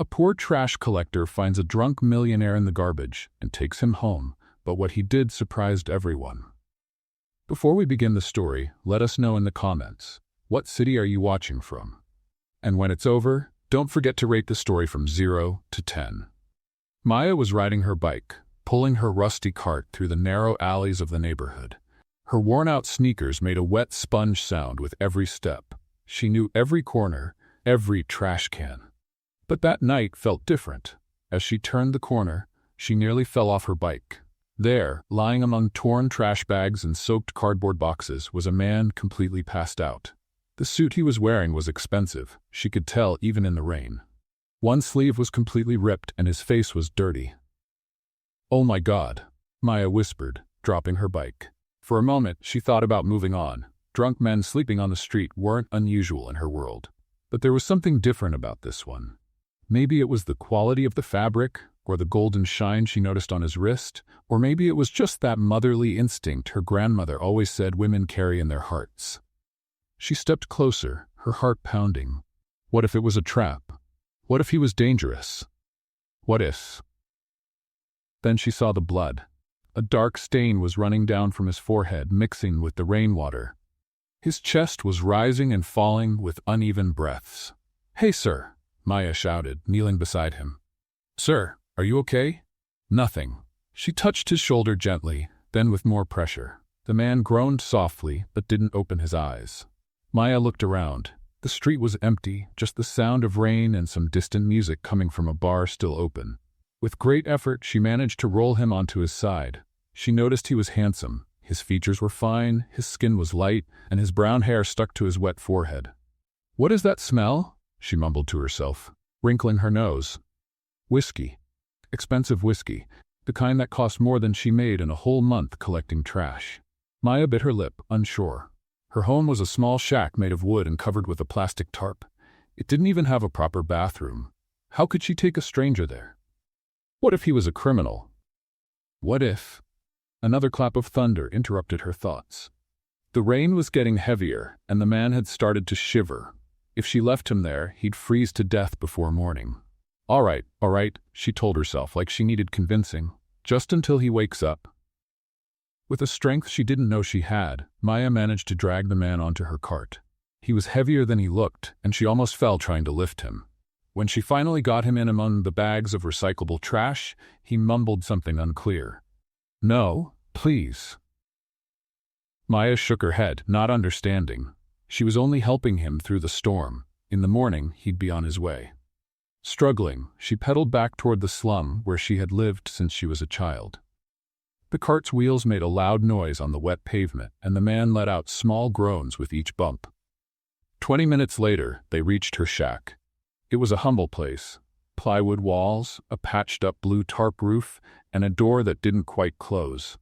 A poor trash collector finds a drunk millionaire in the garbage and takes him home, but what he did surprised everyone. Before we begin the story, let us know in the comments, what city are you watching from? And when it's over, don't forget to rate the story from 0 to 10. Maya was riding her bike, pulling her rusty cart through the narrow alleys of the neighborhood. Her worn-out sneakers made a wet sponge sound with every step. She knew every corner, every trash can. But that night felt different. As she turned the corner, she nearly fell off her bike. There, lying among torn trash bags and soaked cardboard boxes, was a man completely passed out. The suit he was wearing was expensive, she could tell even in the rain. One sleeve was completely ripped and his face was dirty. "Oh my God," Maya whispered, dropping her bike. For a moment, she thought about moving on. Drunk men sleeping on the street weren't unusual in her world. But there was something different about this one. Maybe it was the quality of the fabric, or the golden shine she noticed on his wrist, or maybe it was just that motherly instinct her grandmother always said women carry in their hearts. She stepped closer, her heart pounding. What if it was a trap? What if he was dangerous? What if? Then she saw the blood. A dark stain was running down from his forehead, mixing with the rainwater. His chest was rising and falling with uneven breaths. "Hey, sir," Maya shouted, kneeling beside him. "Sir, are you okay?" "Nothing." She touched his shoulder gently, then with more pressure. The man groaned softly, but didn't open his eyes. Maya looked around. The street was empty, just the sound of rain and some distant music coming from a bar still open. With great effort, she managed to roll him onto his side. She noticed he was handsome. His features were fine, his skin was light, and his brown hair stuck to his wet forehead. "What is that smell?" she mumbled to herself, wrinkling her nose. Whiskey. Expensive whiskey, the kind that cost more than she made in a whole month collecting trash. Maya bit her lip, unsure. Her home was a small shack made of wood and covered with a plastic tarp. It didn't even have a proper bathroom. How could she take a stranger there? What if he was a criminal? What if? Another clap of thunder interrupted her thoughts. The rain was getting heavier, and the man had started to shiver. If she left him there, he'd freeze to death before morning. All right, she told herself like she needed convincing. Just until he wakes up. With a strength she didn't know she had, Maya managed to drag the man onto her cart. He was heavier than he looked, and she almost fell trying to lift him. When she finally got him in among the bags of recyclable trash, he mumbled something unclear. "No, please." Maya shook her head, not understanding. She was only helping him through the storm. In the morning, he'd be on his way. Struggling, she pedaled back toward the slum where she had lived since she was a child. The cart's wheels made a loud noise on the wet pavement, and the man let out small groans with each bump. 20 minutes later, they reached her shack. It was a humble place. Plywood walls, a patched-up blue tarp roof, and a door that didn't quite close.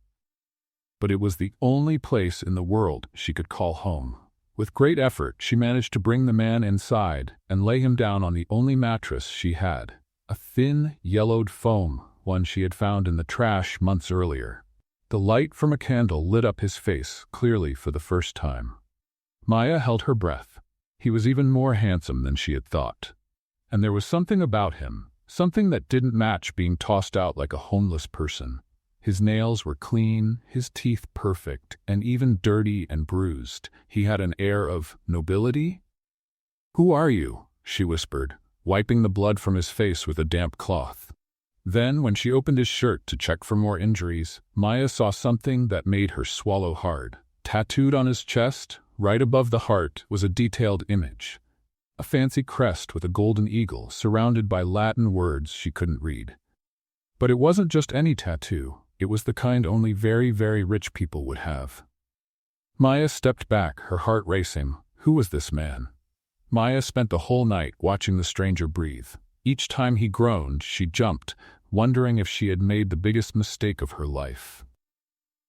But it was the only place in the world she could call home. With great effort, she managed to bring the man inside and lay him down on the only mattress she had, a thin, yellowed foam, one she had found in the trash months earlier. The light from a candle lit up his face clearly for the first time. Maya held her breath. He was even more handsome than she had thought. And there was something about him, something that didn't match being tossed out like a homeless person. His nails were clean, his teeth perfect, and even dirty and bruised. He had an air of nobility. "Who are you?" she whispered, wiping the blood from his face with a damp cloth. Then, when she opened his shirt to check for more injuries, Maya saw something that made her swallow hard. Tattooed on his chest, right above the heart, was a detailed image. A fancy crest with a golden eagle surrounded by Latin words she couldn't read. But it wasn't just any tattoo. It was the kind only very, very rich people would have. Maya stepped back, her heart racing. Who was this man? Maya spent the whole night watching the stranger breathe. Each time he groaned, she jumped, wondering if she had made the biggest mistake of her life.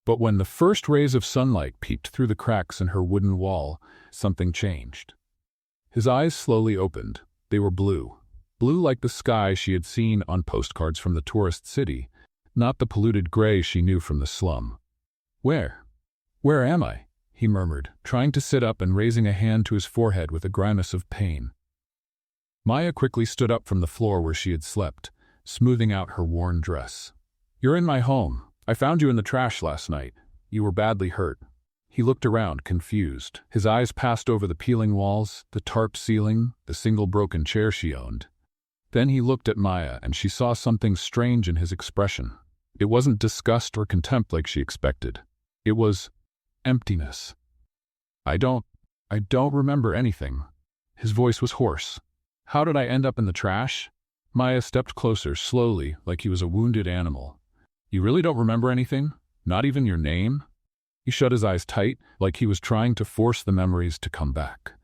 But when the first rays of sunlight peeked through the cracks in her wooden wall, something changed. His eyes slowly opened. They were blue. Blue like the sky she had seen on postcards from the tourist city, not the polluted gray she knew from the slum. Where am I?" he murmured, trying to sit up and raising a hand to his forehead with a grimace of pain. Maya quickly stood up from the floor where she had slept, smoothing out her worn dress. "You're in my home. I found you in the trash last night. You were badly hurt." He looked around, confused. His eyes passed over the peeling walls, the tarp ceiling, the single broken chair she owned. Then he looked at Maya, and she saw something strange in his expression. It wasn't disgust or contempt like she expected. It was emptiness. I don't remember anything." His voice was hoarse. "How did I end up in the trash?" Maya stepped closer, slowly, like he was a wounded animal. "You really don't remember anything? Not even your name?" He shut his eyes tight, like he was trying to force the memories to come back.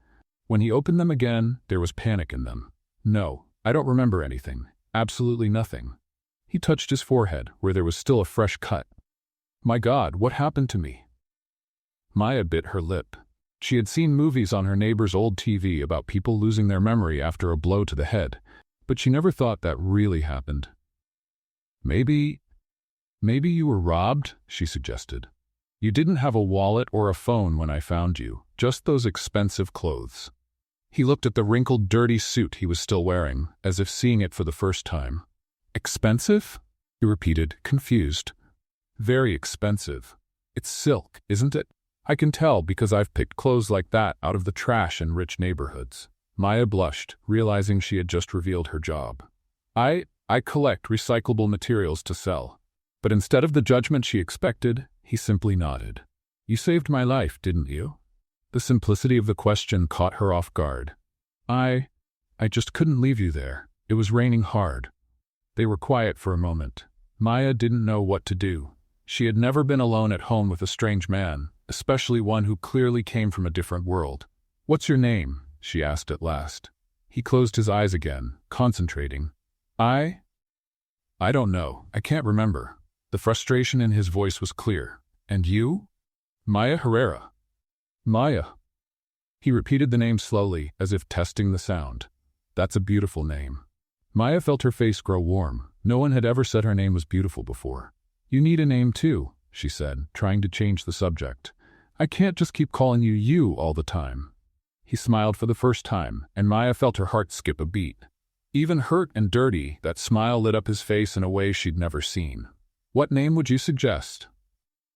When he opened them again, there was panic in them. "No, I don't remember anything. Absolutely nothing." He touched his forehead, where there was still a fresh cut. "My God, what happened to me?" Maya bit her lip. She had seen movies on her neighbor's old TV about people losing their memory after a blow to the head, but she never thought that really happened. Maybe you were robbed," she suggested. "You didn't have a wallet or a phone when I found you, just those expensive clothes." He looked at the wrinkled, dirty suit he was still wearing, as if seeing it for the first time. "Expensive?" he repeated, confused. "Very expensive. It's silk, isn't it? I can tell because I've picked clothes like that out of the trash in rich neighborhoods." Maya blushed, realizing she had just revealed her job. I collect recyclable materials to sell." But instead of the judgment she expected, he simply nodded. "You saved my life, didn't you?" The simplicity of the question caught her off guard. I just couldn't leave you there. It was raining hard." They were quiet for a moment. Maya didn't know what to do. She had never been alone at home with a strange man, especially one who clearly came from a different world. "What's your name?" she asked at last. He closed his eyes again, concentrating. I don't know. I can't remember." The frustration in his voice was clear. "And you?" "Maya Herrera." "Maya." He repeated the name slowly, as if testing the sound. "That's a beautiful name." Maya felt her face grow warm. No one had ever said her name was beautiful before. "You need a name too," she said, trying to change the subject. "I can't just keep calling you all the time." He smiled for the first time, and Maya felt her heart skip a beat. Even hurt and dirty, that smile lit up his face in a way she'd never seen. "What name would you suggest?"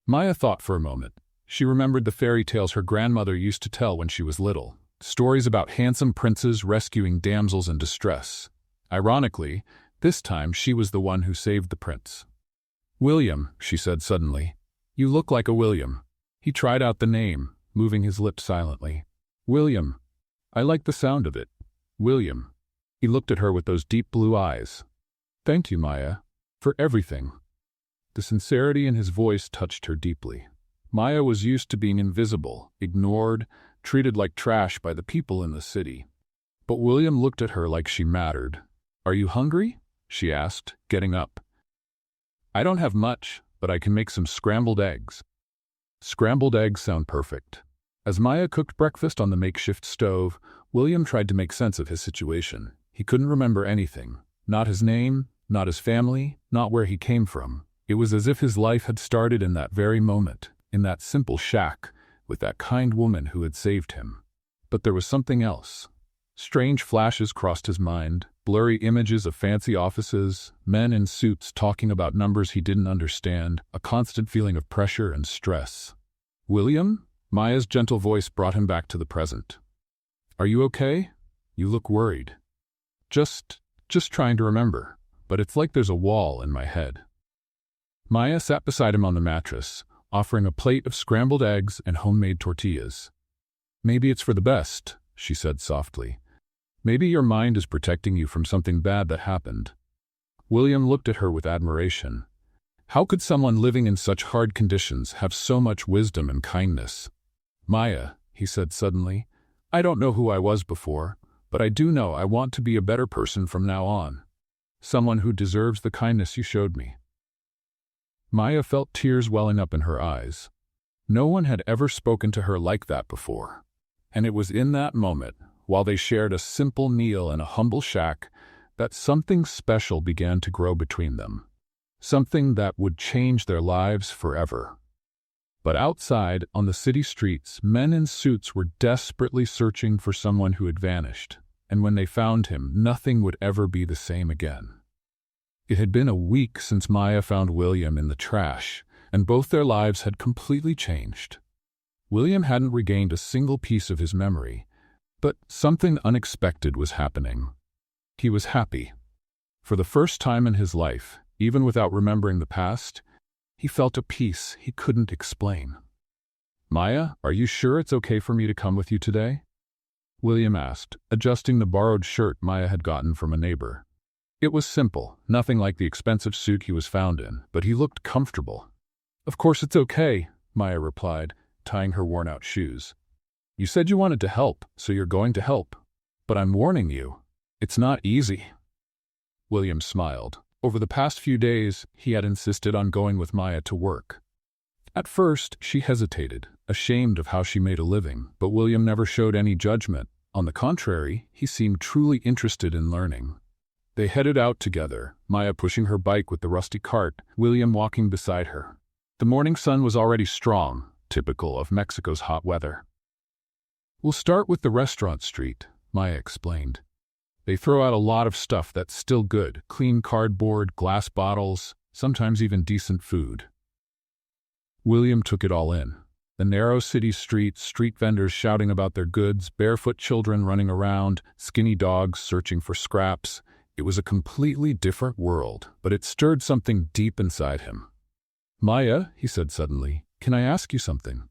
Maya thought for a moment. She remembered the fairy tales her grandmother used to tell when she was little. Stories about handsome princes rescuing damsels in distress. Ironically, this time she was the one who saved the prince. "William," she said suddenly. "You look like a William." He tried out the name, moving his lips silently. "William. I like the sound of it. William." He looked at her with those deep blue eyes. "Thank you, Maya, for everything." The sincerity in his voice touched her deeply. Maya was used to being invisible, ignored, treated like trash by the people in the city. But William looked at her like she mattered. "Are you hungry?" she asked, getting up. "I don't have much, but I can make some scrambled eggs." Scrambled eggs sound perfect. As Maya cooked breakfast on the makeshift stove, William tried to make sense of his situation. He couldn't remember anything. Not his name, not his family, not where he came from. It was as if his life had started in that very moment, in that simple shack, with that kind woman who had saved him. But there was something else. Strange flashes crossed his mind, blurry images of fancy offices, men in suits talking about numbers he didn't understand, a constant feeling of pressure and stress. "William?" Maya's gentle voice brought him back to the present. "Are you okay? You look worried." Just trying to remember, but it's like there's a wall in my head." Maya sat beside him on the mattress, offering a plate of scrambled eggs and homemade tortillas. "Maybe it's for the best," she said softly. "Maybe your mind is protecting you from something bad that happened." William looked at her with admiration. How could someone living in such hard conditions have so much wisdom and kindness? "Maya," he said suddenly, "I don't know who I was before, but I do know I want to be a better person from now on. Someone who deserves the kindness you showed me." Maya felt tears welling up in her eyes. No one had ever spoken to her like that before. And it was in that moment, while they shared a simple meal in a humble shack, that something special began to grow between them. Something that would change their lives forever. But outside, on the city streets, men in suits were desperately searching for someone who had vanished. and when they found him, nothing would ever be the same again. It had been a week since Maya found William in the trash, and both their lives had completely changed. William hadn't regained a single piece of his memory, but something unexpected was happening. He was happy. For the first time in his life, even without remembering the past, he felt a peace he couldn't explain. "Maya, are you sure it's okay for me to come with you today?" William asked, adjusting the borrowed shirt Maya had gotten from a neighbor. It was simple, nothing like the expensive suit he was found in, but he looked comfortable. "Of course it's okay," Maya replied, tying her worn-out shoes. "You said you wanted to help, so you're going to help. But I'm warning you, it's not easy." William smiled. Over the past few days, he had insisted on going with Maya to work. At first, she hesitated, ashamed of how she made a living, but William never showed any judgment. On the contrary, he seemed truly interested in learning. They headed out together, Maya pushing her bike with the rusty cart, William walking beside her. The morning sun was already strong, typical of Mexico's hot weather. "We'll start with the restaurant street," Maya explained. "They throw out a lot of stuff that's still good, clean cardboard, glass bottles, sometimes even decent food." William took it all in. The narrow city streets, street vendors shouting about their goods, barefoot children running around, skinny dogs searching for scraps. It was a completely different world, but it stirred something deep inside him. "Maya," he said suddenly, "can I ask you something?"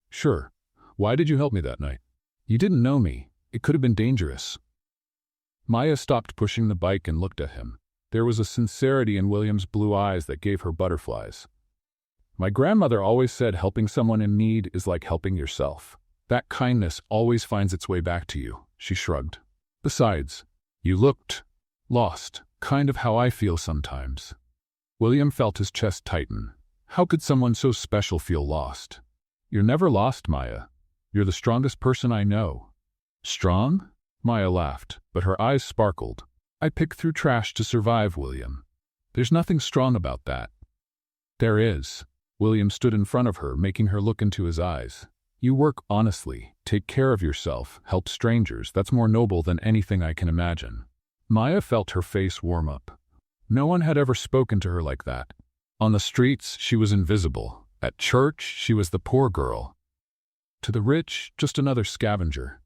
"Sure. Why did you help me that night?" "You didn't know me. It could have been dangerous." Maya stopped pushing the bike and looked at him. There was a sincerity in William's blue eyes that gave her butterflies. "My grandmother always said helping someone in need is like helping yourself. That kindness always finds its way back to you," she shrugged. "Besides, you looked lost, kind of how I feel sometimes." William felt his chest tighten. How could someone so special feel lost? "You're never lost, Maya. You're the strongest person I know." "Strong?" Maya laughed, but her eyes sparkled. "I pick through trash to survive, William. There's nothing strong about that." "There is." William stood in front of her, making her look into his eyes. "You work honestly, take care of yourself, help strangers. That's more noble than anything I can imagine." Maya felt her face warm up. No one had ever spoken to her like that. On the streets, she was invisible. At church, she was the poor girl. To the rich, just another scavenger.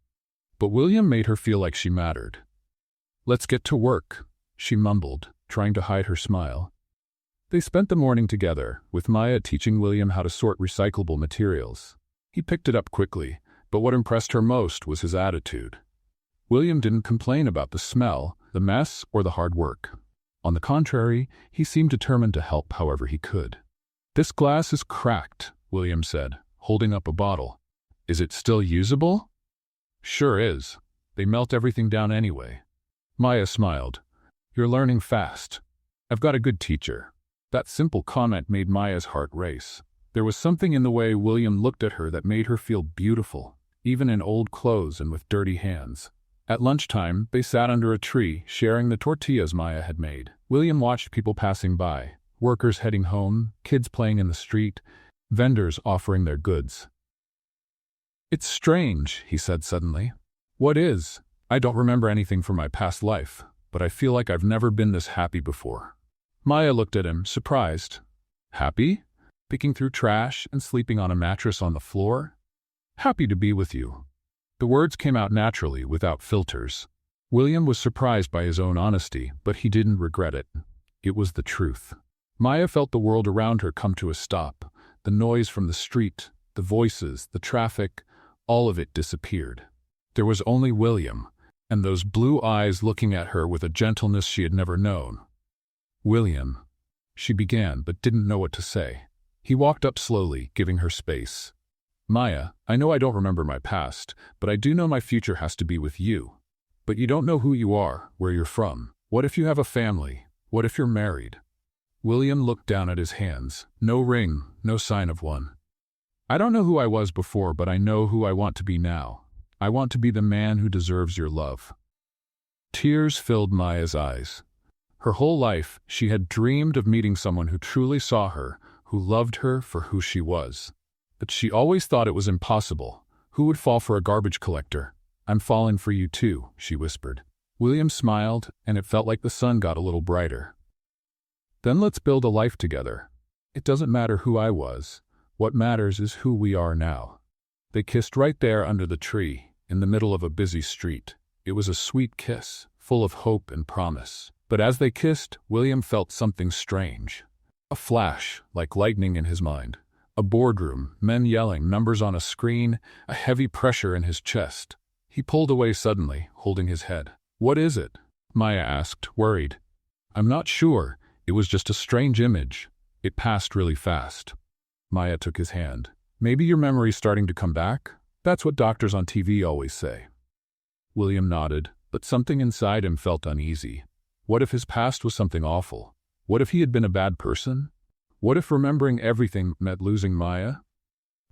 But William made her feel like she mattered. "Let's get to work," she mumbled, trying to hide her smile. They spent the morning together, with Maya teaching William how to sort recyclable materials. He picked it up quickly, but what impressed her most was his attitude. William didn't complain about the smell, the mess, or the hard work. On the contrary, he seemed determined to help however he could. "This glass is cracked," William said, holding up a bottle. "Is it still usable?" "Sure is. They melt everything down anyway." Maya smiled. "You're learning fast. I've got a good teacher." That simple comment made Maya's heart race. There was something in the way William looked at her that made her feel beautiful, even in old clothes and with dirty hands. At lunchtime, they sat under a tree, sharing the tortillas Maya had made. William watched people passing by, workers heading home, kids playing in the street, vendors offering their goods. "It's strange," he said suddenly. "What is? I don't remember anything from my past life, but I feel like I've never been this happy before." Maya looked at him, surprised. "Happy? Picking through trash and sleeping on a mattress on the floor?" "Happy to be with you." The words came out naturally, without filters. William was surprised by his own honesty, but he didn't regret it. It was the truth. Maya felt the world around her come to a stop. The noise from the street, the voices, the traffic, all of it disappeared. There was only William, and those blue eyes looking at her with a gentleness she had never known. "William," she began, but didn't know what to say. He walked up slowly, giving her space. "Maya, I know I don't remember my past, but I do know my future has to be with you. But you don't know who you are, where you're from. What if you have a family? What if you're married?" William looked down at his hands. No ring, no sign of one. "I don't know who I was before, but I know who I want to be now. I want to be the man who deserves your love." Tears filled Maya's eyes. Her whole life, she had dreamed of meeting someone who truly saw her, who loved her for who she was. But she always thought it was impossible. Who would fall for a garbage collector? "I'm falling for you too," she whispered. William smiled, and it felt like the sun got a little brighter. "Then let's build a life together. It doesn't matter who I was. What matters is who we are now." They kissed right there under the tree, in the middle of a busy street. It was a sweet kiss, full of hope and promise. But as they kissed, William felt something strange. A flash, like lightning in his mind. A boardroom, men yelling, numbers on a screen, a heavy pressure in his chest. He pulled away suddenly, holding his head. "What is it?" Maya asked, worried. "I'm not sure. It was just a strange image. It passed really fast." Maya took his hand. "Maybe your memory's starting to come back? That's what doctors on TV always say." William nodded, but something inside him felt uneasy. What if his past was something awful? What if he had been a bad person? What if remembering everything meant losing Maya?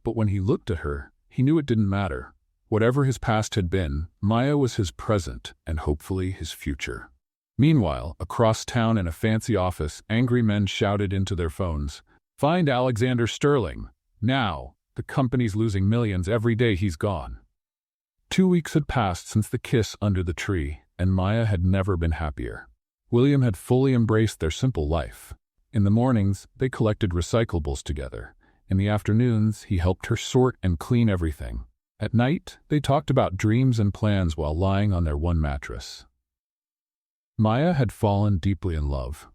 But when he looked at her, he knew it didn't matter. Whatever his past had been, Maya was his present and hopefully his future. Meanwhile, across town in a fancy office, angry men shouted into their phones, "Find Alexander Sterling! Now! The company's losing millions every day he's gone." 2 weeks had passed since the kiss under the tree, and Maya had never been happier. William had fully embraced their simple life. In the mornings, they collected recyclables together. In the afternoons, he helped her sort and clean everything. At night, they talked about dreams and plans while lying on their one mattress. Maya had fallen deeply in love.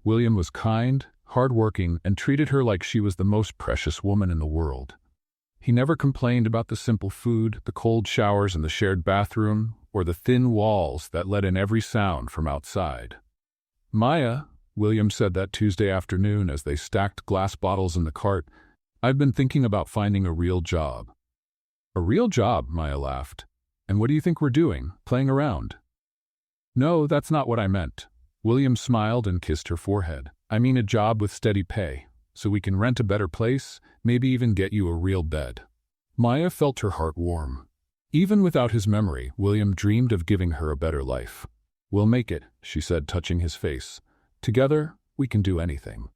William was kind, hardworking, and treated her like she was the most precious woman in the world. He never complained about the simple food, the cold showers in the shared bathroom, or the thin walls that let in every sound from outside. "Maya," William said that Tuesday afternoon as they stacked glass bottles in the cart, "I've been thinking about finding a real job." "A real job?" Maya laughed. "And what do you think we're doing, playing around?" "No, that's not what I meant." William smiled and kissed her forehead. "I mean a job with steady pay, so we can rent a better place, maybe even get you a real bed." Maya felt her heart warm. Even without his memory, William dreamed of giving her a better life. "We'll make it," she said, touching his face. "Together, we can do anything."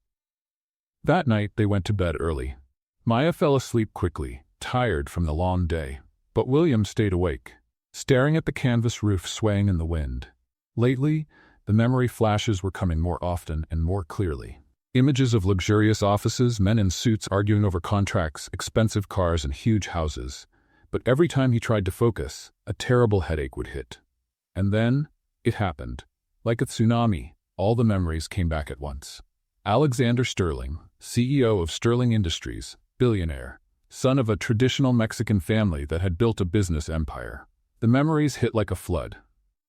That night, they went to bed early. Maya fell asleep quickly, tired from the long day. But William stayed awake, staring at the canvas roof swaying in the wind. Lately, the memory flashes were coming more often and more clearly. Images of luxurious offices, men in suits arguing over contracts, expensive cars, and huge houses. But every time he tried to focus, a terrible headache would hit. And then, it happened. Like a tsunami, all the memories came back at once. Alexander Sterling, CEO of Sterling Industries, billionaire, son of a traditional Mexican family that had built a business empire. The memories hit like a flood.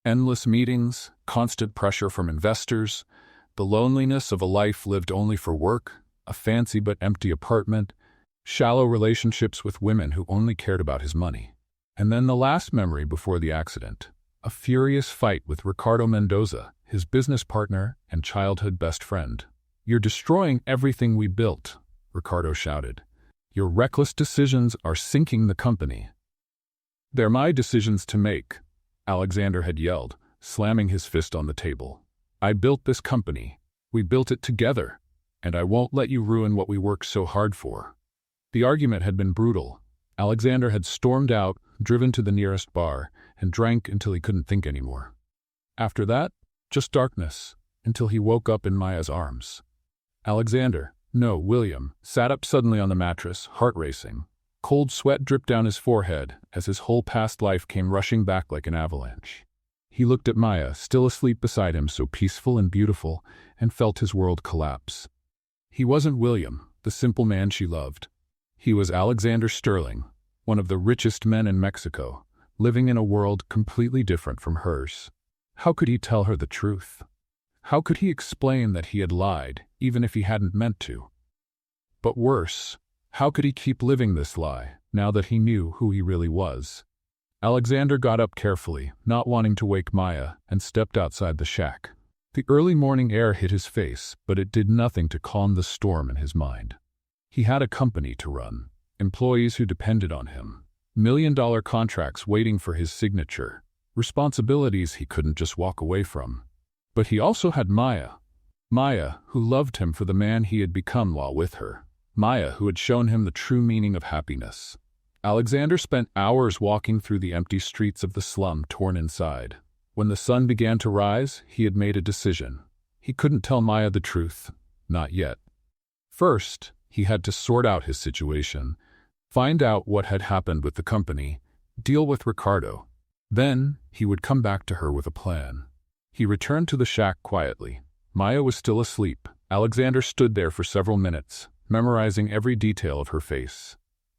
Endless meetings, constant pressure from investors, the loneliness of a life lived only for work, a fancy but empty apartment, shallow relationships with women who only cared about his money. And then the last memory before the accident, a furious fight with Ricardo Mendoza, his business partner and childhood best friend. "You're destroying everything we built," Ricardo shouted. "Your reckless decisions are sinking the company." "They're my decisions to make," Alexander had yelled, slamming his fist on the table. "I built this company. We built it together, and I won't let you ruin what we worked so hard for." The argument had been brutal. Alexander had stormed out, driven to the nearest bar, and drank until he couldn't think anymore. After that, just darkness, until he woke up in Maya's arms. William, sat up suddenly on the mattress, heart racing. Cold sweat dripped down his forehead as his whole past life came rushing back like an avalanche. He looked at Maya, still asleep beside him, so peaceful and beautiful, and felt his world collapse. He wasn't William, the simple man she loved. He was Alexander Sterling, one of the richest men in Mexico, living in a world completely different from hers. How could he tell her the truth? How could he explain that he had lied, even if he hadn't meant to? But worse, how could he keep living this lie, now that he knew who he really was? Alexander got up carefully, not wanting to wake Maya, and stepped outside the shack. The early morning air hit his face, but it did nothing to calm the storm in his mind. He had a company to run, employees who depended on him, million-dollar contracts waiting for his signature, responsibilities he couldn't just walk away from. But he also had Maya. Maya, who loved him for the man he had become while with her. Maya, who had shown him the true meaning of happiness. Alexander spent hours walking through the empty streets of the slum, torn inside. When the sun began to rise, he had made a decision. He couldn't tell Maya the truth. Not yet. First, he had to sort out his situation, find out what had happened with the company, deal with Ricardo. Then, he would come back to her with a plan. He returned to the shack quietly. Maya was still asleep. Alexander stood there for several minutes, memorizing every detail of her face.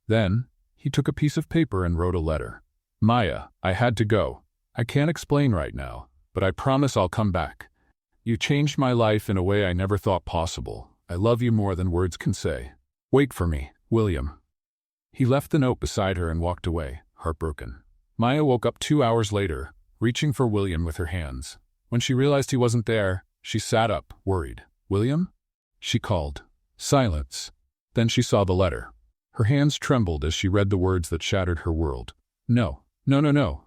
Then, he took a piece of paper and wrote a letter. Maya, I had to go. I can't explain right now, but I promise I'll come back. You changed my life in a way I never thought possible. I love you more than words can say. Wait for me, William. He left the note beside her and walked away, heartbroken. Maya woke up 2 hours later, reaching for William with her hands. When she realized he wasn't there, she sat up, worried. William? She called. Silence. Then she saw the letter. Her hands trembled as she read the words that shattered her world. No,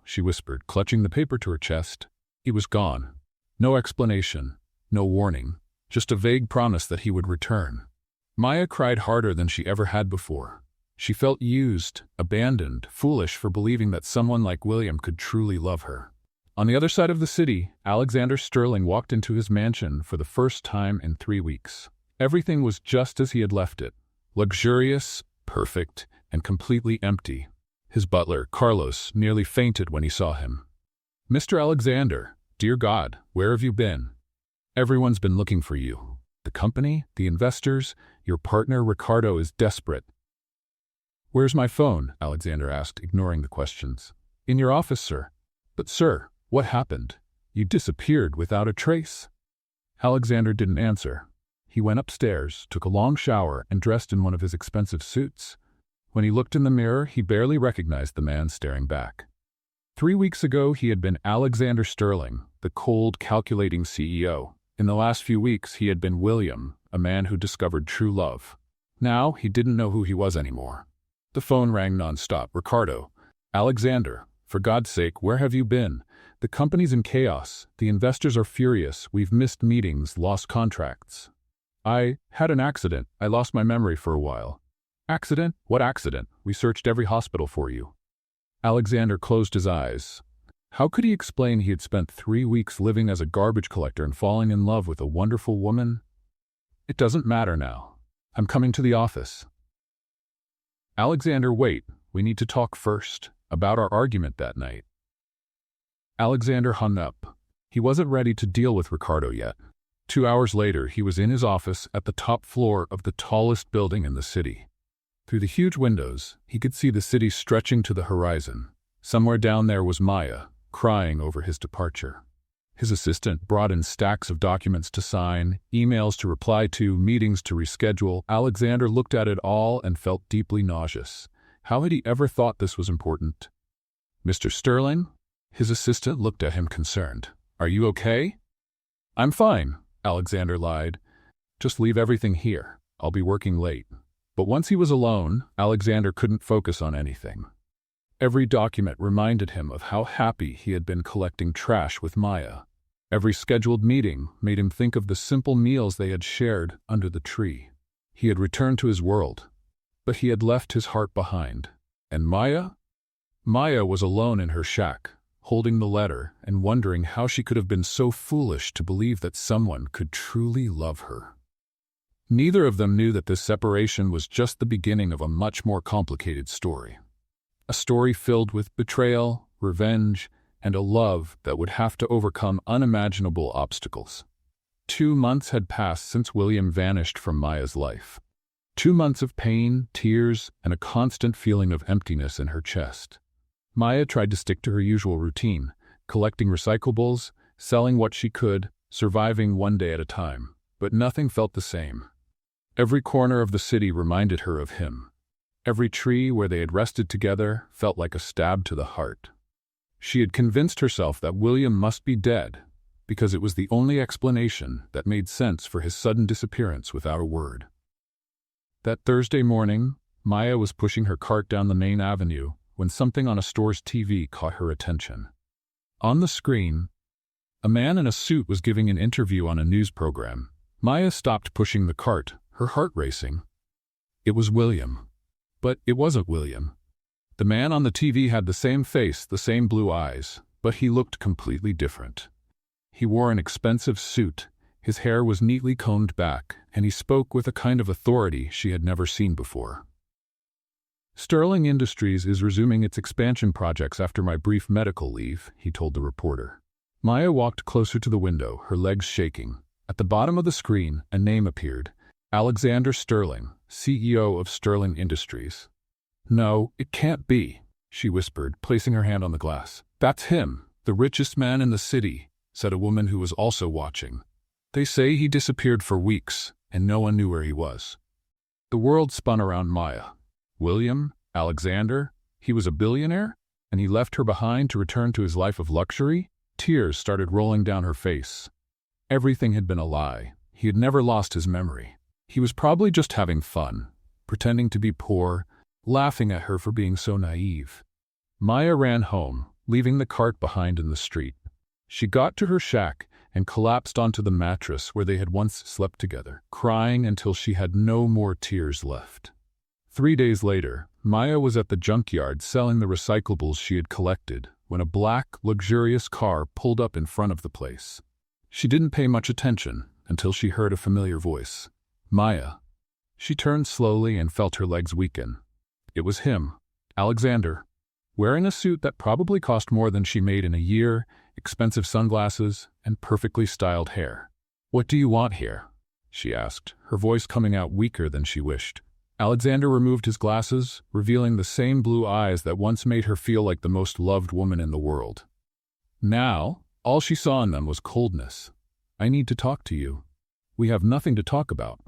she whispered, clutching the paper to her chest. He was gone. No explanation, no warning, just a vague promise that he would return. Maya cried harder than she ever had before. She felt used, abandoned, foolish for believing that someone like William could truly love her. On the other side of the city, Alexander Sterling walked into his mansion for the first time in 3 weeks. Everything was just as he had left it. Luxurious, perfect, and completely empty. His butler, Carlos, nearly fainted when he saw him. Mr. Alexander, dear God, where have you been? Everyone's been looking for you. The company, the investors, your partner Ricardo is desperate. Where's my phone? Alexander asked, ignoring the questions. In your office, sir. But sir, what happened? You disappeared without a trace. Alexander didn't answer. He went upstairs, took a long shower, and dressed in one of his expensive suits. When he looked in the mirror, he barely recognized the man staring back. 3 weeks ago, he had been Alexander Sterling, the cold, calculating CEO. In the last few weeks, he had been William, a man who discovered true love. Now, he didn't know who he was anymore. The phone rang nonstop. Ricardo. Alexander, for God's sake, where have you been? The company's in chaos. The investors are furious. We've missed meetings, lost contracts. I had an accident. I lost my memory for a while. Accident? What accident? We searched every hospital for you. Alexander closed his eyes. How could he explain he had spent 3 weeks living as a garbage collector and falling in love with a wonderful woman? It doesn't matter now. I'm coming to the office. Alexander, wait. We need to talk first, about our argument that night. Alexander hung up. He wasn't ready to deal with Ricardo yet. 2 hours later, he was in his office at the top floor of the tallest building in the city. Through the huge windows, he could see the city stretching to the horizon. Somewhere down there was Maya, crying over his departure. His assistant brought in stacks of documents to sign, emails to reply to, meetings to reschedule. Alexander looked at it all and felt deeply nauseous. How had he ever thought this was important? Mr. Sterling? His assistant looked at him concerned. Are you okay? I'm fine, Alexander lied. Just leave everything here. I'll be working late. But once he was alone, Alexander couldn't focus on anything. Every document reminded him of how happy he had been collecting trash with Maya. Every scheduled meeting made him think of the simple meals they had shared under the tree. He had returned to his world, but he had left his heart behind. And Maya? Maya was alone in her shack, holding the letter and wondering how she could have been so foolish to believe that someone could truly love her. Neither of them knew that this separation was just the beginning of a much more complicated story. A story filled with betrayal, revenge, and a love that would have to overcome unimaginable obstacles. 2 months had passed since William vanished from Maya's life. 2 months of pain, tears, and a constant feeling of emptiness in her chest. Maya tried to stick to her usual routine, collecting recyclables, selling what she could, surviving one day at a time. But nothing felt the same. Every corner of the city reminded her of him. Every tree where they had rested together felt like a stab to the heart. She had convinced herself that William must be dead, because it was the only explanation that made sense for his sudden disappearance without a word. That Thursday morning, Maya was pushing her cart down the main avenue when something on a store's TV caught her attention. On the screen, a man in a suit was giving an interview on a news program. Maya stopped pushing the cart, her heart racing. It was William. But it wasn't William. The man on the TV had the same face, the same blue eyes, but he looked completely different. He wore an expensive suit, his hair was neatly combed back, and he spoke with a kind of authority she had never seen before. Sterling Industries is resuming its expansion projects after my brief medical leave, he told the reporter. Maya walked closer to the window, her legs shaking. At the bottom of the screen, a name appeared. Alexander Sterling, CEO of Sterling Industries. No, it can't be, she whispered, placing her hand on the glass. That's him, the richest man in the city, said a woman who was also watching. They say he disappeared for weeks, and no one knew where he was. The world spun around Maya. William, Alexander, he was a billionaire, and he left her behind to return to his life of luxury? Tears started rolling down her face. Everything had been a lie. He had never lost his memory. He was probably just having fun, pretending to be poor, laughing at her for being so naive. Maya ran home, leaving the cart behind in the street. She got to her shack and collapsed onto the mattress where they had once slept together, crying until she had no more tears left. 3 days later, Maya was at the junkyard selling the recyclables she had collected when a black, luxurious car pulled up in front of the place. She didn't pay much attention until she heard a familiar voice. Maya. She turned slowly and felt her legs weaken. It was him, Alexander, wearing a suit that probably cost more than she made in a year, expensive sunglasses, and perfectly styled hair. What do you want here? She asked, her voice coming out weaker than she wished. Alexander removed his glasses, revealing the same blue eyes that once made her feel like the most loved woman in the world. Now, all she saw in them was coldness. I need to talk to you. We have nothing to talk about.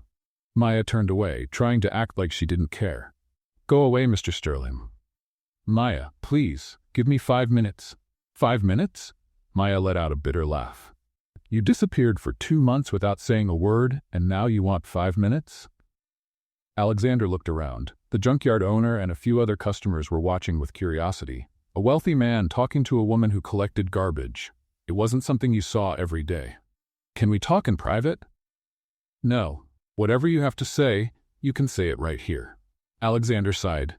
Maya turned away, trying to act like she didn't care. Go away, Mr. Sterling. Maya, please, give me 5 minutes. 5 minutes? Maya let out a bitter laugh. You disappeared for 2 months without saying a word, and now you want 5 minutes? Alexander looked around. The junkyard owner and a few other customers were watching with curiosity. A wealthy man talking to a woman who collected garbage. It wasn't something you saw every day. Can we talk in private? No. Whatever you have to say, you can say it right here. Alexander sighed.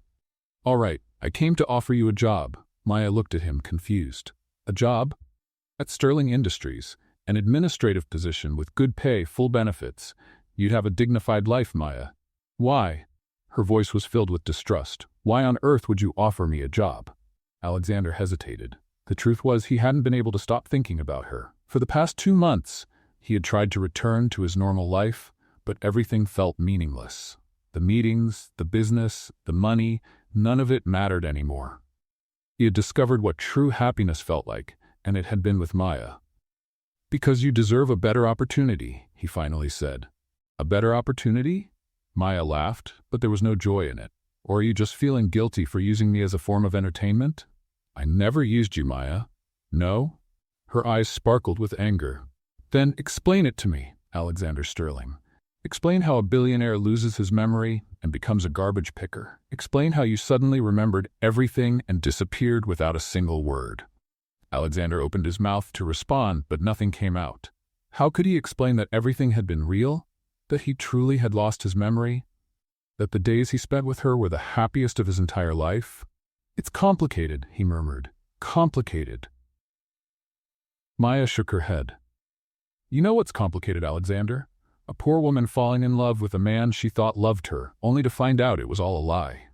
All right, I came to offer you a job. Maya looked at him, confused. A job? At Sterling Industries, an administrative position with good pay, full benefits. You'd have a dignified life, Maya. Why? Her voice was filled with distrust. Why on earth would you offer me a job? Alexander hesitated. The truth was he hadn't been able to stop thinking about her. For the past 2 months, he had tried to return to his normal life, but everything felt meaningless. The meetings, the business, the money, none of it mattered anymore. He had discovered what true happiness felt like, and it had been with Maya. Because you deserve a better opportunity, he finally said. A better opportunity? Maya laughed, but there was no joy in it. Or are you just feeling guilty for using me as a form of entertainment? I never used you, Maya. No? Her eyes sparkled with anger. Then explain it to me, Alexander Sterling. Explain how a billionaire loses his memory and becomes a garbage picker. Explain how you suddenly remembered everything and disappeared without a single word. Alexander opened his mouth to respond, but nothing came out. How could he explain that everything had been real? That he truly had lost his memory? That the days he spent with her were the happiest of his entire life? It's complicated, he murmured. Complicated. Maya shook her head. You know what's complicated, Alexander? A poor woman falling in love with a man she thought loved her, only to find out it was all a lie.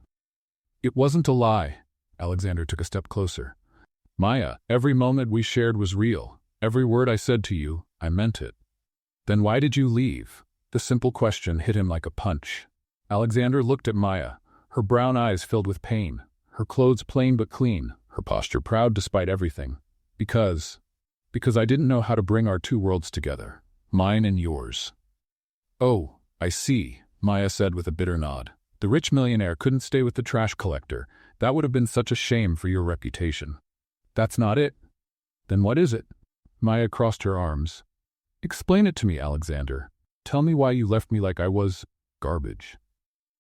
It wasn't a lie. Alexander took a step closer. Maya, every moment we shared was real. Every word I said to you, I meant it. Then why did you leave? The simple question hit him like a punch. Alexander looked at Maya, her brown eyes filled with pain, her clothes plain but clean, her posture proud despite everything. Because I didn't know how to bring our 2 worlds together, mine and yours. Oh, I see, Maya said with a bitter nod. The rich millionaire couldn't stay with the trash collector. That would have been such a shame for your reputation. That's not it. Then what is it? Maya crossed her arms. Explain it to me, Alexander. Tell me why you left me like I was garbage.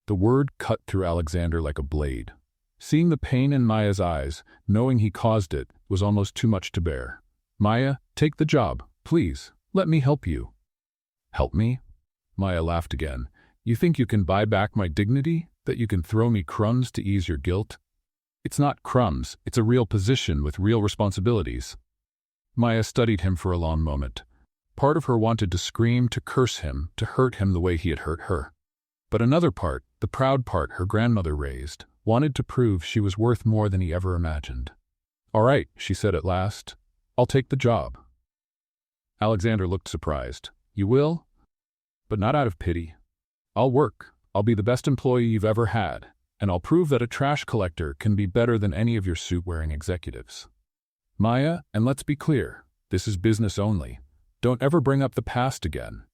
The word cut through Alexander like a blade. Seeing the pain in Maya's eyes, knowing he caused it, was almost too much to bear. Maya, take the job, please. Let me help you. Help me? Maya laughed again. You think you can buy back my dignity? That you can throw me crumbs to ease your guilt? It's not crumbs, it's a real position with real responsibilities. Maya studied him for a long moment. Part of her wanted to scream, to curse him, to hurt him the way he had hurt her. But another part, the proud part her grandmother raised, wanted to prove she was worth more than he ever imagined. "All right," she said at last. "I'll take the job." Alexander looked surprised. "You will?" "But not out of pity. I'll work. I'll be the best employee you've ever had, and I'll prove that a trash collector can be better than any of your suit-wearing executives. Maya, and let's be clear, this is business only. Don't ever bring up the past again.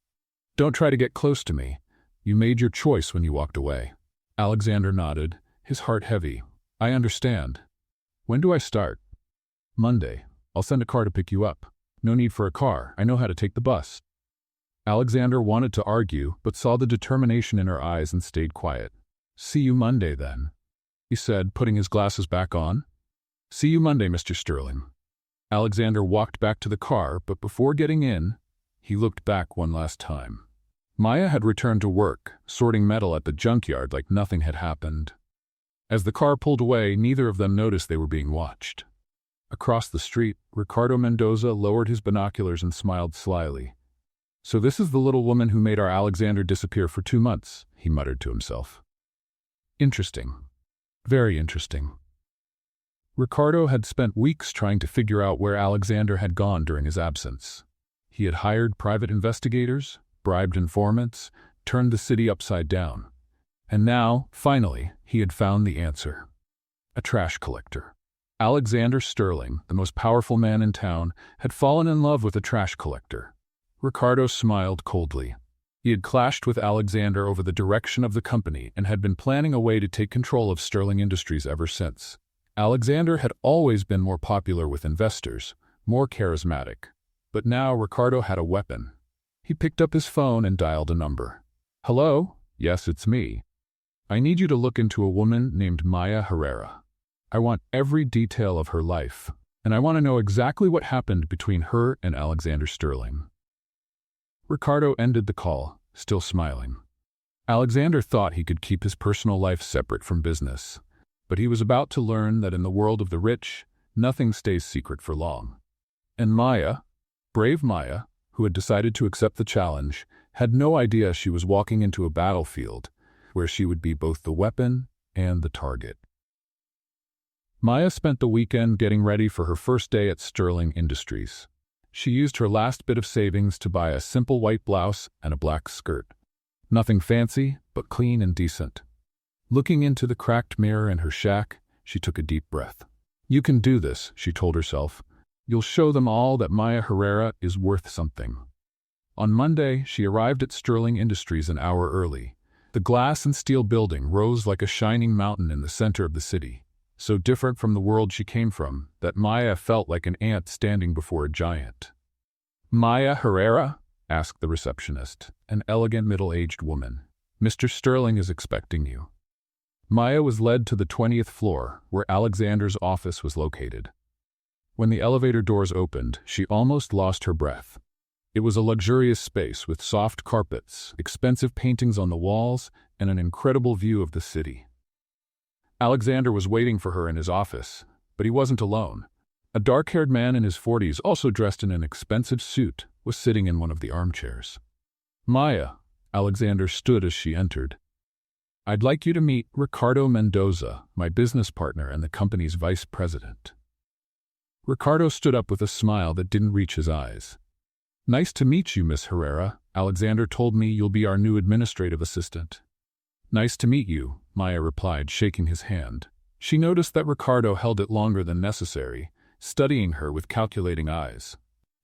Don't try to get close to me. You made your choice when you walked away." Alexander nodded, his heart heavy. "I understand. When do I start?" "Monday. I'll send a car to pick you up." "No need for a car. I know how to take the bus." Alexander wanted to argue, but saw the determination in her eyes and stayed quiet. "See you Monday, then," he said, putting his glasses back on. "See you Monday, Mr. Sterling." Alexander walked back to the car, but before getting in, he looked back one last time. Maya had returned to work, sorting metal at the junkyard like nothing had happened. As the car pulled away, neither of them noticed they were being watched. Across the street, Ricardo Mendoza lowered his binoculars and smiled slyly. "So this is the little woman who made our Alexander disappear for 2 months, he muttered to himself. Interesting. Very interesting. Ricardo had spent weeks trying to figure out where Alexander had gone during his absence. He had hired private investigators, bribed informants, turned the city upside down. And now, finally, he had found the answer. A trash collector. Alexander Sterling, the most powerful man in town, had fallen in love with a trash collector. Ricardo smiled coldly. He had clashed with Alexander over the direction of the company and had been planning a way to take control of Sterling Industries ever since. Alexander had always been more popular with investors, more charismatic. But now Ricardo had a weapon. He picked up his phone and dialed a number. "Hello? Yes, it's me. I need you to look into a woman named Maya Herrera. I want every detail of her life, and I want to know exactly what happened between her and Alexander Sterling." Ricardo ended the call, still smiling. Alexander thought he could keep his personal life separate from business, but he was about to learn that in the world of the rich, nothing stays secret for long. And Maya, brave Maya, who had decided to accept the challenge, had no idea she was walking into a battlefield where she would be both the weapon and the target. Maya spent the weekend getting ready for her first day at Sterling Industries. She used her last bit of savings to buy a simple white blouse and a black skirt. Nothing fancy, but clean and decent. Looking into the cracked mirror in her shack, she took a deep breath. "You can do this," she told herself. "You'll show them all that Maya Herrera is worth something." On Monday, she arrived at Sterling Industries an hour early. The glass and steel building rose like a shining mountain in the center of the city, so different from the world she came from that Maya felt like an ant standing before a giant. "Maya Herrera?" asked the receptionist, an elegant middle-aged woman. "Mr. Sterling is expecting you." Maya was led to the 20th floor, where Alexander's office was located. When the elevator doors opened, she almost lost her breath. It was a luxurious space with soft carpets, expensive paintings on the walls, and an incredible view of the city. Alexander was waiting for her in his office, but he wasn't alone. A dark-haired man in his 40s, also dressed in an expensive suit, was sitting in one of the armchairs. "Maya," Alexander stood as she entered. "I'd like you to meet Ricardo Mendoza, my business partner and the company's vice president." Ricardo stood up with a smile that didn't reach his eyes. "Nice to meet you, Miss Herrera. Alexander told me you'll be our new administrative assistant." "Nice to meet you," Maya replied, shaking his hand. She noticed that Ricardo held it longer than necessary, studying her with calculating eyes.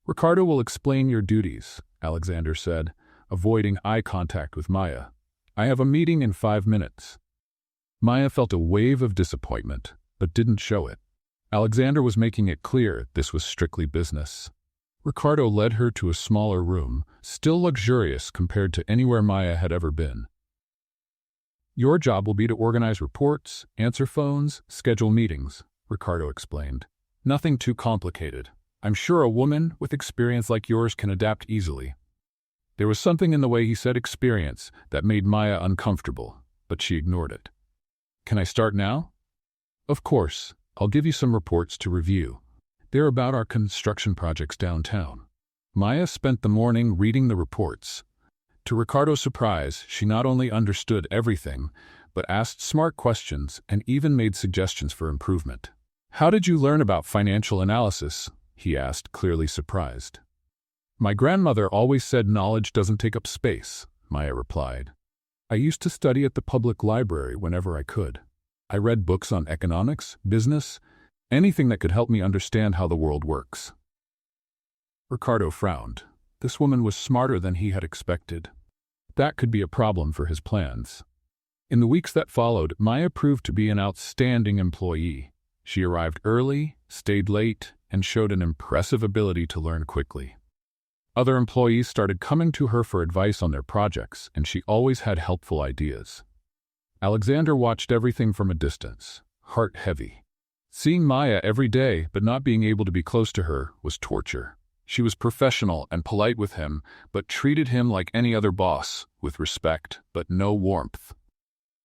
"Ricardo will explain your duties," Alexander said, avoiding eye contact with Maya. "I have a meeting in 5 minutes." Maya felt a wave of disappointment, but didn't show it. Alexander was making it clear this was strictly business. Ricardo led her to a smaller room, still luxurious compared to anywhere Maya had ever been. "Your job will be to organize reports, answer phones, schedule meetings," Ricardo explained. "Nothing too complicated. I'm sure a woman with experience like yours can adapt easily." There was something in the way he said experience that made Maya uncomfortable, but she ignored it. "Can I start now?" Of course, I'll give you some reports to review. They're about our construction projects downtown. Maya spent the morning reading the reports. To Ricardo's surprise, she not only understood everything, but asked smart questions and even made suggestions for improvement. "How did you learn about financial analysis?" he asked, clearly surprised. "My grandmother always said knowledge doesn't take up space," Maya replied. "I used to study at the public library whenever I could. I read books on economics, business, anything that could help me understand how the world works." Ricardo frowned. This woman was smarter than he had expected. That could be a problem for his plans. In the weeks that followed, Maya proved to be an outstanding employee. She arrived early, stayed late, and showed an impressive ability to learn quickly. Other employees started coming to her for advice on their projects, and she always had helpful ideas. Alexander watched everything from a distance, heart heavy. Seeing Maya every day but not being able to be close to her was torture. She was professional and polite with him, but treated him like any other boss, with respect but no warmth.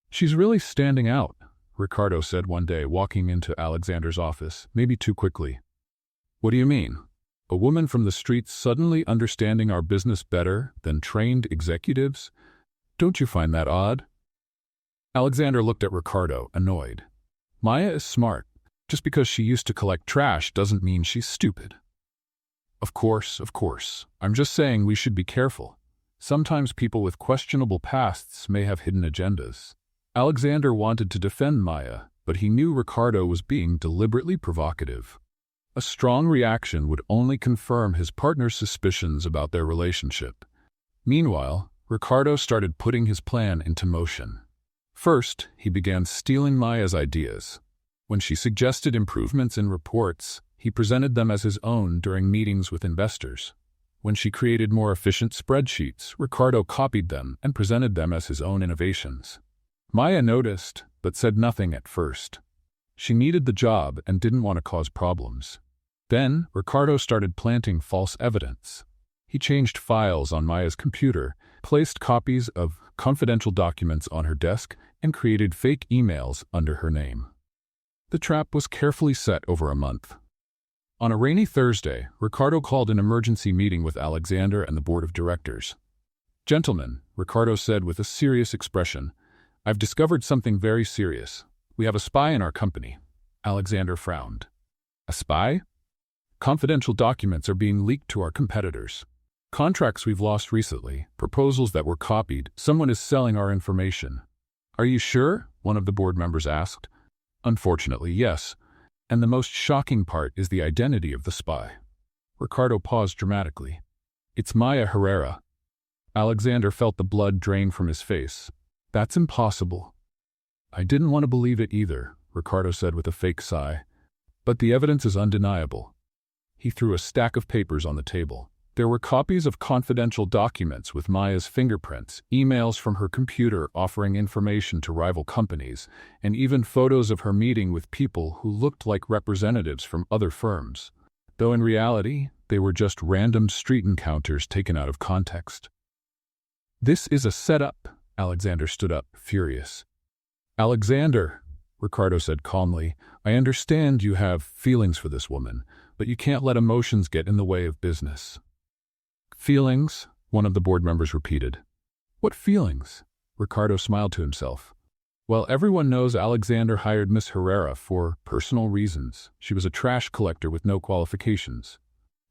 "She's really standing out," Ricardo said one day, walking into Alexander's office, maybe too quickly. "What do you mean? A woman from the streets suddenly understanding our business better than trained executives? Don't you find that odd?" Alexander looked at Ricardo, annoyed. "Maya is smart. Just because she used to collect trash doesn't mean she's stupid." Of course. I'm just saying we should be careful. Sometimes people with questionable pasts may have hidden agendas." Alexander wanted to defend Maya, but he knew Ricardo was being deliberately provocative. A strong reaction would only confirm his partner's suspicions about their relationship. Meanwhile, Ricardo started putting his plan into motion. First, he began stealing Maya's ideas. When she suggested improvements in reports, he presented them as his own during meetings with investors. When she created more efficient spreadsheets, Ricardo copied them and presented them as his own innovations. Maya noticed, but said nothing at first. She needed the job and didn't want to cause problems. Then, Ricardo started planting false evidence. He changed files on Maya's computer, placed copies of confidential documents on her desk, and created fake emails under her name. The trap was carefully set over a month. On a rainy Thursday, Ricardo called an emergency meeting with Alexander and the board of directors. "Gentlemen," Ricardo said with a serious expression, "I've discovered something very serious. We have a spy in our company." Alexander frowned. "A spy?" "Confidential documents are being leaked to our competitors. Contracts we've lost recently, proposals that were copied, someone is selling our information." "Are you sure?" one of the board members asked. "Unfortunately, yes. And the most shocking part is the identity of the spy." Ricardo paused dramatically. "It's Maya Herrera." Alexander felt the blood drain from his face. "That's impossible." "I didn't want to believe it either," Ricardo said with a fake sigh. "But the evidence is undeniable." He threw a stack of papers on the table. There were copies of confidential documents with Maya's fingerprints, emails from her computer offering information to rival companies, and even photos of her meeting with people who looked like representatives from other firms, though in reality, they were just random street encounters taken out of context. "This is a setup." Alexander stood up, furious. "Alexander," Ricardo said calmly, "I understand you have feelings for this woman, but you can't let emotions get in the way of business." "Feelings?" one of the board members repeated. "What feelings?" Ricardo smiled to himself. "Well, everyone knows Alexander hired Miss Herrera for personal reasons. She was a trash collector with no qualifications."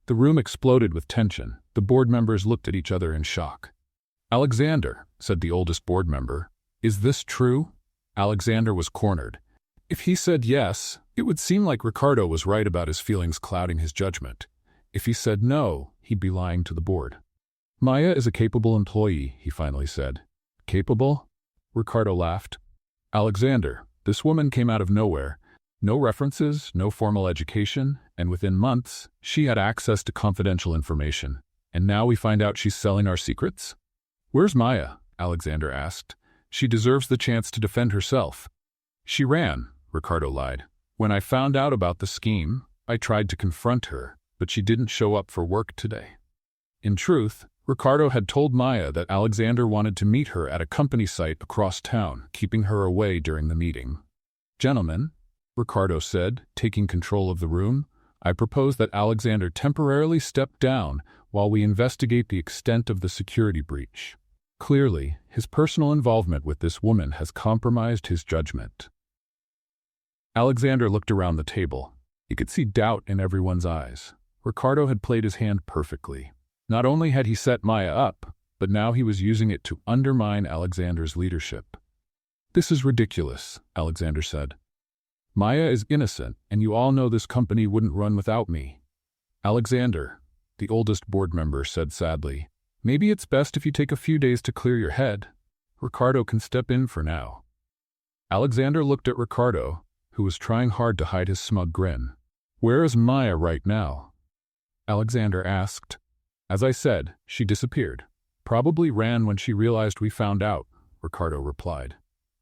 The room exploded with tension. The board members looked at each other in shock. "Alexander," said the oldest board member, "is this true?" Alexander was cornered. If he said yes, it would seem like Ricardo was right about his feelings clouding his judgment. If he said no, he'd be lying to the board. "Maya is a capable employee," he finally said. "Capable?" Ricardo laughed. "Alexander, this woman came out of nowhere. No references, no formal education, and within months, she had access to confidential information. And now we find out she's selling our secrets?" "Where's Maya?" Alexander asked. "She deserves the chance to defend herself." "She ran," Ricardo lied. "When I found out about the scheme, I tried to confront her, but she didn't show up for work today." In truth, Ricardo had told Maya that Alexander wanted to meet her at a company site across town, keeping her away during the meeting. "Gentlemen," Ricardo said, taking control of the room. I propose that Alexander temporarily step down while we investigate the extent of the security breach. Clearly, his personal involvement with this woman has compromised his judgment. Alexander looked around the table. He could see doubt in everyone's eyes. Ricardo had played his hand perfectly. Not only had he set Maya up, but now he was using it to undermine Alexander's leadership. This is ridiculous, Alexander said. Maya is innocent, and you all know this company wouldn't run without me. Alexander, the oldest board member, said sadly, maybe it's best if you take a few days to clear your head. Ricardo can step in for now. Alexander looked at Ricardo, who was trying hard to hide his smug grin. Where is Maya right now? Alexander asked. As I said, she disappeared. Probably ran when she realized we found out, Ricardo replied.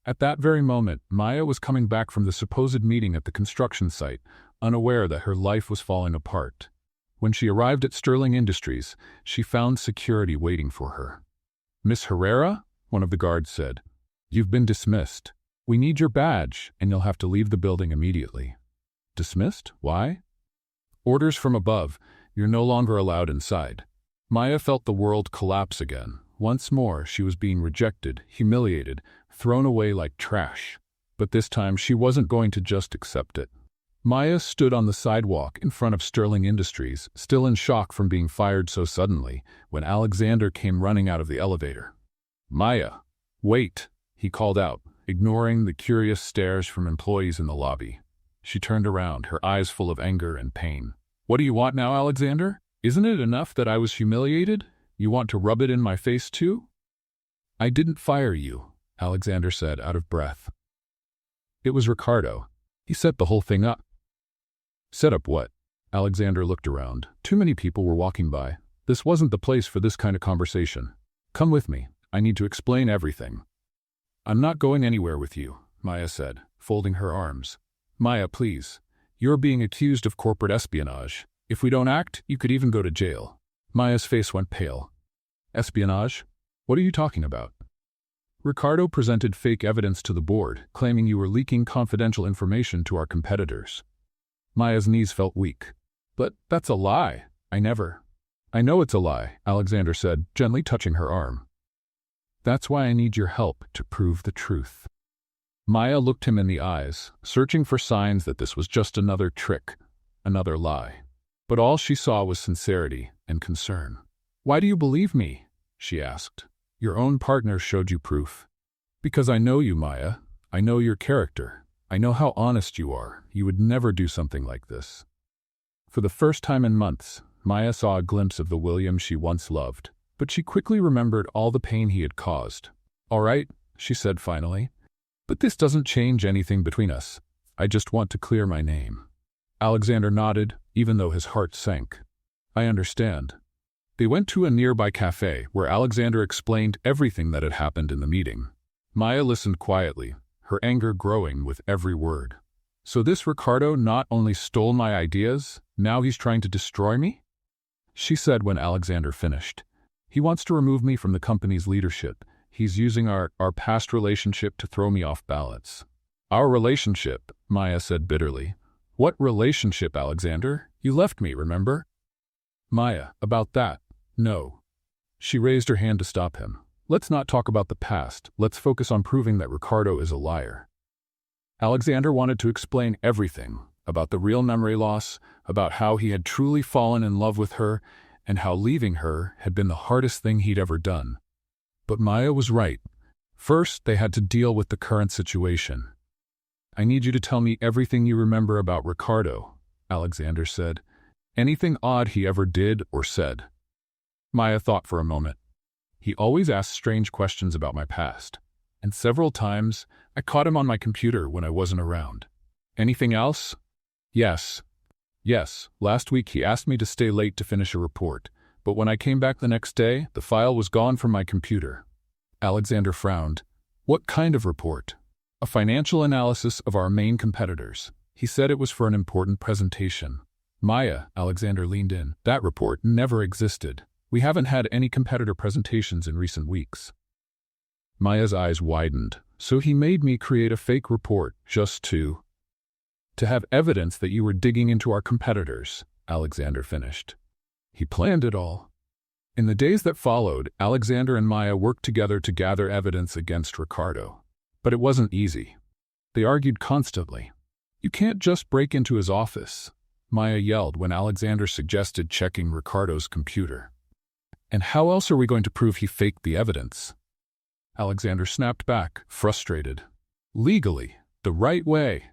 At that very moment, Maya was coming back from the supposed meeting at the construction site, unaware that her life was falling apart. When she arrived at Sterling Industries, she found security waiting for her. Miss Herrera? One of the guards said. You've been dismissed. We need your badge, and you'll have to leave the building immediately. Dismissed? Why? Orders from above. You're no longer allowed inside. Maya felt the world collapse again. Once more, she was being rejected, humiliated, thrown away like trash. But this time, she wasn't going to just accept it. Maya stood on the sidewalk in front of Sterling Industries, still in shock from being fired so suddenly, when Alexander came running out of the elevator. Maya, wait, he called out, ignoring the curious stares from employees in the lobby. She turned around, her eyes full of anger and pain. What do you want now, Alexander? Isn't it enough that I was humiliated? You want to rub it in my face too? I didn't fire you, Alexander said, out of breath. It was Ricardo. He set the whole thing up. Set up what? Alexander looked around. Too many people were walking by. This wasn't the place for this kind of conversation. Come with me. I need to explain everything. I'm not going anywhere with you, Maya said, folding her arms. Maya, please. You're being accused of corporate espionage. If we don't act, you could even go to jail. Maya's face went pale. Espionage? What are you talking about? Ricardo presented fake evidence to the board, claiming you were leaking confidential information to our competitors. Maya's knees felt weak. But that's a lie. I know it's a lie, Alexander said, gently touching her arm. That's why I need your help to prove the truth. Maya looked him in the eyes, searching for signs that this was just another trick, another lie. But all she saw was sincerity and concern. Why do you believe me? She asked. Your own partner showed you proof. Because I know you, Maya. I know your character. I know how honest you are. You would never do something like this. For the first time in months, Maya saw a glimpse of the William she once loved, but she quickly remembered all the pain he had caused. All right, she said finally. But this doesn't change anything between us. I just want to clear my name. Alexander nodded, even though his heart sank. I understand. They went to a nearby cafe where Alexander explained everything that had happened in the meeting. Maya listened quietly, her anger growing with every word. So this Ricardo not only stole my ideas, now he's trying to destroy me? She said when Alexander finished. He wants to remove me from the company's leadership. He's using our past relationship to throw me off balance. Our relationship, Maya said bitterly. What relationship, Alexander? You left me, remember? Maya, about that. No. She raised her hand to stop him. Let's not talk about the past. Let's focus on proving that Ricardo is a liar. Alexander wanted to explain everything, about the real memory loss, about how he had truly fallen in love with her, and how leaving her had been the hardest thing he'd ever done. But Maya was right. First, they had to deal with the current situation. I need you to tell me everything you remember about Ricardo, Alexander said. Anything odd he ever did or said. Maya thought for a moment. He always asked strange questions about my past, and several times I caught him on my computer when I wasn't around. Anything else? Yes. Last week he asked me to stay late to finish a report, but when I came back the next day, the file was gone from my computer. Alexander frowned. What kind of report? A financial analysis of our main competitors. He said it was for an important presentation. Maya, Alexander leaned in. That report never existed. We haven't had any competitor presentations in recent weeks. Maya's eyes widened. So he made me create a fake report just to... To have evidence that you were digging into our competitors, Alexander finished. He planned it all. In the days that followed, Alexander and Maya worked together to gather evidence against Ricardo. But it wasn't easy. They argued constantly. You can't just break into his office, Maya yelled when Alexander suggested checking Ricardo's computer. And how else are we going to prove he faked the evidence? Alexander snapped back, frustrated. Legally, the right way.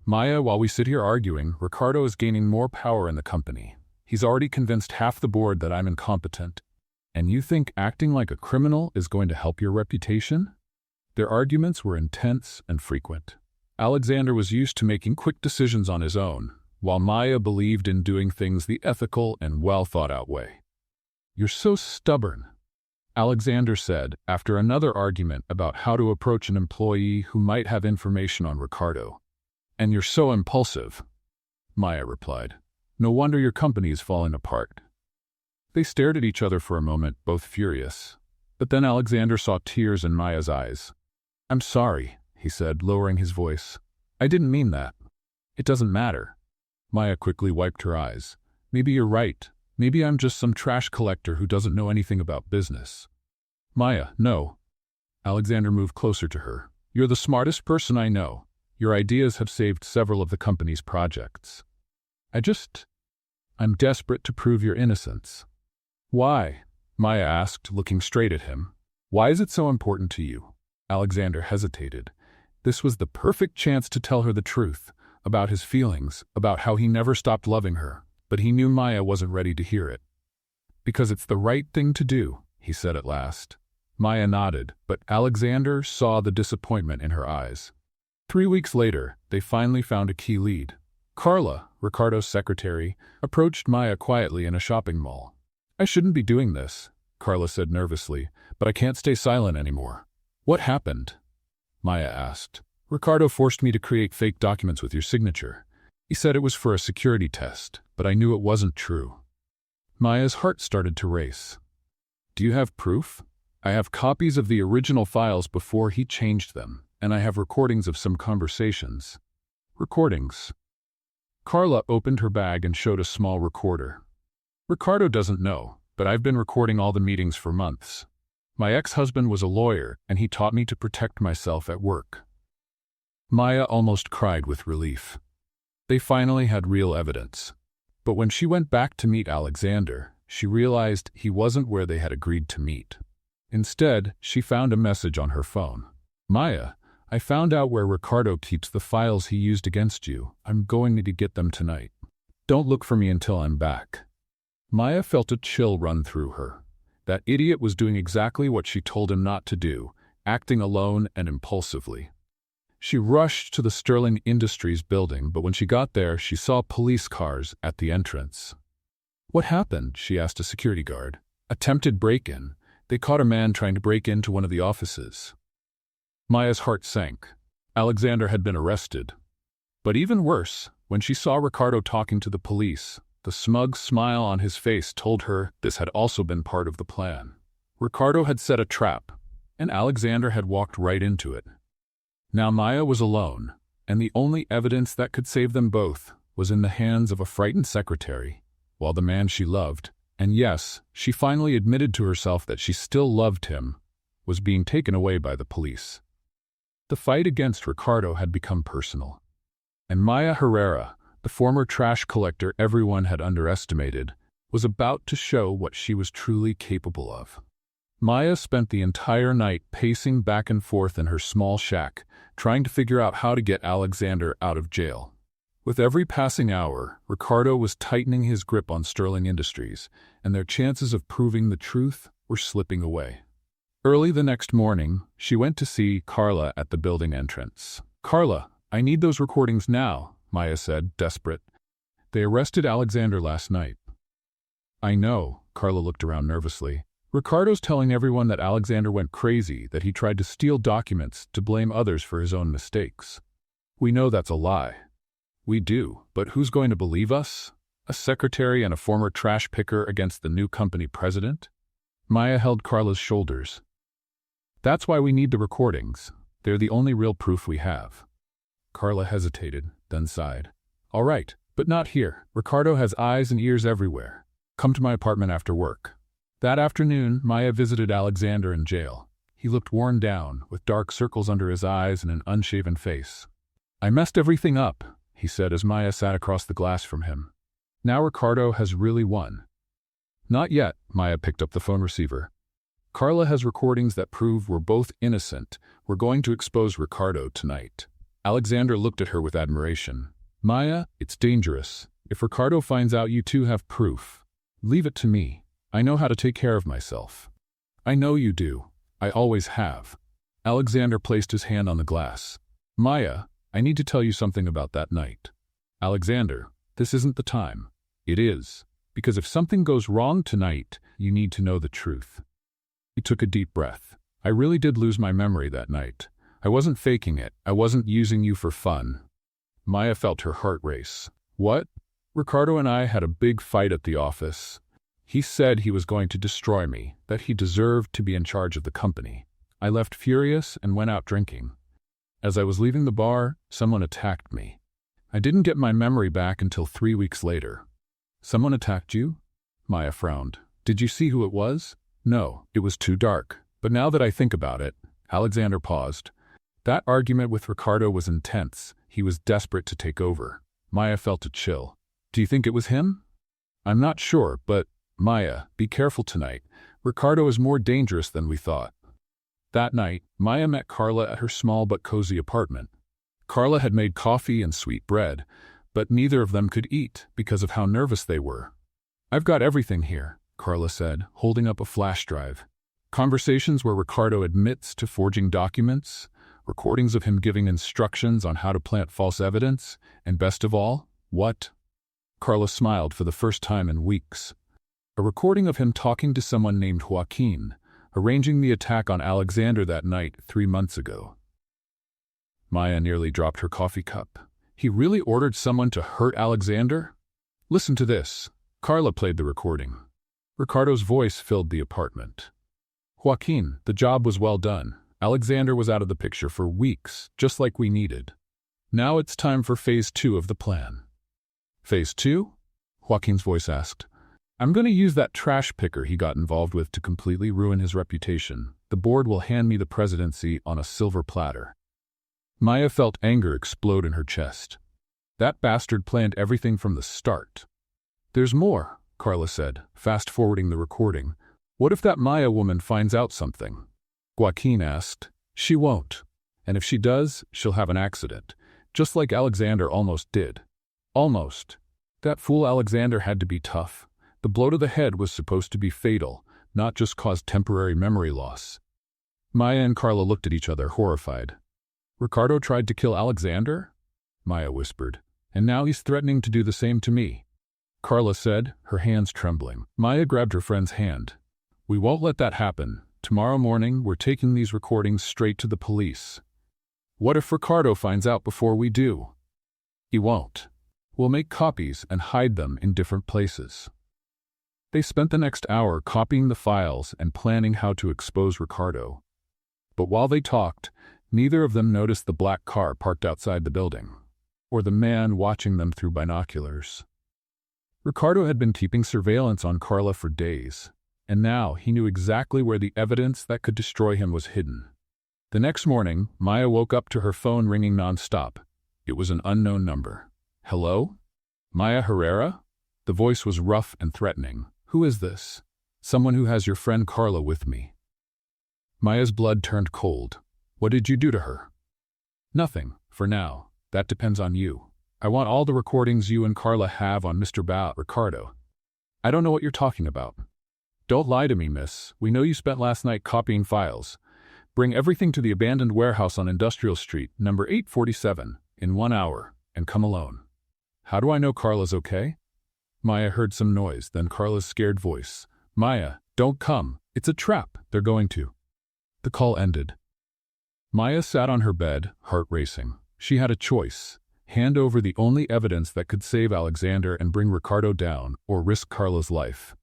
Maya, while we sit here arguing, Ricardo is gaining more power in the company. He's already convinced half the board that I'm incompetent. And you think acting like a criminal is going to help your reputation? Their arguments were intense and frequent. Alexander was used to making quick decisions on his own, while Maya believed in doing things the ethical and well-thought-out way. You're so stubborn, Alexander said after another argument about how to approach an employee who might have information on Ricardo. And you're so impulsive, Maya replied. No wonder your company is falling apart. They stared at each other for a moment, both furious. But then Alexander saw tears in Maya's eyes. I'm sorry, he said, lowering his voice. I didn't mean that. It doesn't matter. Maya quickly wiped her eyes. Maybe you're right. Maybe I'm just some trash collector who doesn't know anything about business. Maya, no. Alexander moved closer to her. You're the smartest person I know. Your ideas have saved several of the company's projects. I'm desperate to prove your innocence. Why? Maya asked, looking straight at him. Why is it so important to you? Alexander hesitated. This was the perfect chance to tell her the truth, about his feelings, about how he never stopped loving her, but he knew Maya wasn't ready to hear it. Because it's the right thing to do, he said at last. Maya nodded, but Alexander saw the disappointment in her eyes. 3 weeks later, they finally found a key lead. Carla, Ricardo's secretary, approached Maya quietly in a shopping mall. I shouldn't be doing this, Carla said nervously, but I can't stay silent anymore. What happened? Maya asked. Ricardo forced me to create fake documents with your signature. He said it was for a security test, but I knew it wasn't true. Maya's heart started to race. Do you have proof? I have copies of the original files before he changed them, and I have recordings of some conversations. Recordings. Carla opened her bag and showed a small recorder. Ricardo doesn't know, but I've been recording all the meetings for months. My ex-husband was a lawyer, and he taught me to protect myself at work. Maya almost cried with relief. They finally had real evidence. But when she went back to meet Alexander, she realized he wasn't where they had agreed to meet. Instead, she found a message on her phone. Maya, I found out where Ricardo keeps the files he used against you. I'm going to get them tonight. Don't look for me until I'm back. Maya felt a chill run through her. That idiot was doing exactly what she told him not to do, acting alone and impulsively. She rushed to the Sterling Industries building, but when she got there, she saw police cars at the entrance. What happened? She asked a security guard. Attempted break-in. They caught a man trying to break into one of the offices. Maya's heart sank. Alexander had been arrested. But even worse, when she saw Ricardo talking to the police, the smug smile on his face told her this had also been part of the plan. Ricardo had set a trap, and Alexander had walked right into it. Now Maya was alone, and the only evidence that could save them both was in the hands of a frightened secretary, while the man she loved, and yes, she finally admitted to herself that she still loved him, was being taken away by the police. The fight against Ricardo had become personal. And Maya Herrera, the former trash collector everyone had underestimated, was about to show what she was truly capable of. Maya spent the entire night pacing back and forth in her small shack, trying to figure out how to get Alexander out of jail. With every passing hour, Ricardo was tightening his grip on Sterling Industries, and their chances of proving the truth were slipping away. Early the next morning, she went to see Carla at the building entrance. Carla, I need those recordings now, Maya said, desperate. They arrested Alexander last night. I know, Carla looked around nervously. Ricardo's telling everyone that Alexander went crazy, that he tried to steal documents to blame others for his own mistakes. We know that's a lie. We do, but who's going to believe us? A secretary and a former trash picker against the new company president? Maya held Carla's shoulders. That's why we need the recordings. They're the only real proof we have. Carla hesitated. then sighed. All right, but not here. Ricardo has eyes and ears everywhere. Come to my apartment after work. That afternoon, Maya visited Alexander in jail. He looked worn down, with dark circles under his eyes and an unshaven face. I messed everything up, he said as Maya sat across the glass from him. Now Ricardo has really won. Not yet, Maya picked up the phone receiver. Carla has recordings that prove we're both innocent. We're going to expose Ricardo tonight. Alexander looked at her with admiration. Maya, it's dangerous. If Ricardo finds out you two have proof, leave it to me. I know how to take care of myself. I know you do. I always have. Alexander placed his hand on the glass. Maya, I need to tell you something about that night. Alexander, this isn't the time. It is. Because if something goes wrong tonight, you need to know the truth. He took a deep breath. I really did lose my memory that night. I wasn't faking it. I wasn't using you for fun. Maya felt her heart race. What? Ricardo and I had a big fight at the office. He said he was going to destroy me, that he deserved to be in charge of the company. I left furious and went out drinking. As I was leaving the bar, someone attacked me. I didn't get my memory back until 3 weeks later. Someone attacked you? Maya frowned. Did you see who it was? No, it was too dark. But now that I think about it, Alexander paused. That argument with Ricardo was intense. He was desperate to take over. Maya felt a chill. Do you think it was him? I'm not sure, but Maya, be careful tonight. Ricardo is more dangerous than we thought. That night, Maya met Carla at her small but cozy apartment. Carla had made coffee and sweet bread, but neither of them could eat because of how nervous they were. I've got everything here, Carla said, holding up a flash drive. Conversations where Ricardo admits to forging documents, recordings of him giving instructions on how to plant false evidence, and best of all, what? Carla smiled for the first time in weeks. A recording of him talking to someone named Joaquin, arranging the attack on Alexander that night 3 months ago. Maya nearly dropped her coffee cup. He really ordered someone to hurt Alexander? Listen to this. Carla played the recording. Ricardo's voice filled the apartment. Joaquin, the job was well done. Alexander was out of the picture for weeks, just like we needed. Now it's time for phase 2 of the plan. Phase 2? Joaquin's voice asked. I'm going to use that trash picker he got involved with to completely ruin his reputation. The board will hand me the presidency on a silver platter. Maya felt anger explode in her chest. That bastard planned everything from the start. There's more, Carla said, fast-forwarding the recording. What if that Maya woman finds out something? Joaquin asked. She won't. And if she does, she'll have an accident, just like Alexander almost did. Almost. That fool Alexander had to be tough. The blow to the head was supposed to be fatal, not just cause temporary memory loss. Maya and Carla looked at each other, horrified. Ricardo tried to kill Alexander? Maya whispered. And now he's threatening to do the same to me. Carla said, her hands trembling. Maya grabbed her friend's hand. We won't let that happen. Tomorrow morning, we're taking these recordings straight to the police. What if Ricardo finds out before we do? He won't. We'll make copies and hide them in different places. They spent the next hour copying the files and planning how to expose Ricardo. But while they talked, neither of them noticed the black car parked outside the building, or the man watching them through binoculars. Ricardo had been keeping surveillance on Carla for days, and now he knew exactly where the evidence that could destroy him was hidden. The next morning, Maya woke up to her phone ringing nonstop. It was an unknown number. Hello? Maya Herrera? The voice was rough and threatening. Who is this? Someone who has your friend Carla with me. Maya's blood turned cold. What did you do to her? Nothing, for now. That depends on you. I want all the recordings you and Carla have on Mr. Ricardo. I don't know what you're talking about. Don't lie to me, miss. We know you spent last night copying files. Bring everything to the abandoned warehouse on Industrial Street, number 847, in 1 hour, and come alone. How do I know Carla's okay? Maya heard some noise, then Carla's scared voice. Maya, don't come. It's a trap. They're going to. The call ended. Maya sat on her bed, heart racing. She had a choice. Hand over the only evidence that could save Alexander and bring Ricardo down, or risk Carla's life.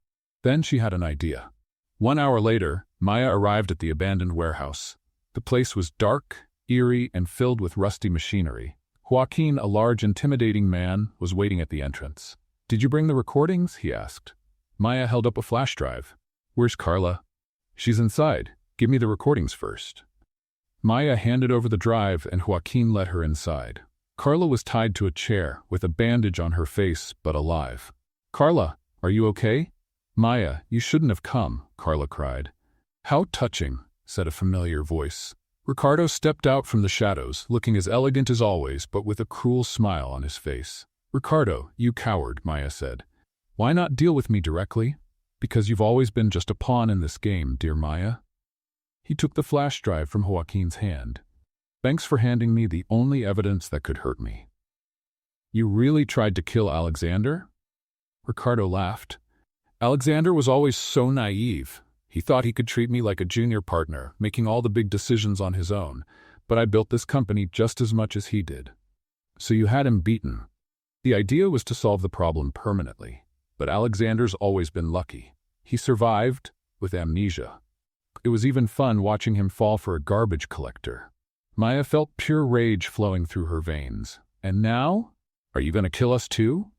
Then she had an idea. 1 hour later, Maya arrived at the abandoned warehouse. The place was dark, eerie, and filled with rusty machinery. Joaquin, a large, intimidating man, was waiting at the entrance. "Did you bring the recordings?" he asked. Maya held up a flash drive. "Where's Carla?" "She's inside. Give me the recordings first." Maya handed over the drive and Joaquin led her inside. Carla was tied to a chair, with a bandage on her face, but alive. "Carla, are you okay?" "Maya, you shouldn't have come," Carla cried. "How touching," said a familiar voice. Ricardo stepped out from the shadows, looking as elegant as always, but with a cruel smile on his face. "Ricardo, you coward," Maya said. "Why not deal with me directly?" "Because you've always been just a pawn in this game, dear Maya." He took the flash drive from Joaquin's hand. "Thanks for handing me the only evidence that could hurt me." "You really tried to kill Alexander?" Ricardo laughed. "Alexander was always so naive. He thought he could treat me like a junior partner, making all the big decisions on his own, but I built this company just as much as he did." "So you had him beaten." "The idea was to solve the problem permanently, but Alexander's always been lucky. He survived with amnesia. It was even fun watching him fall for a garbage collector." Maya felt pure rage flowing through her veins. "And now? Are you going to kill us too?"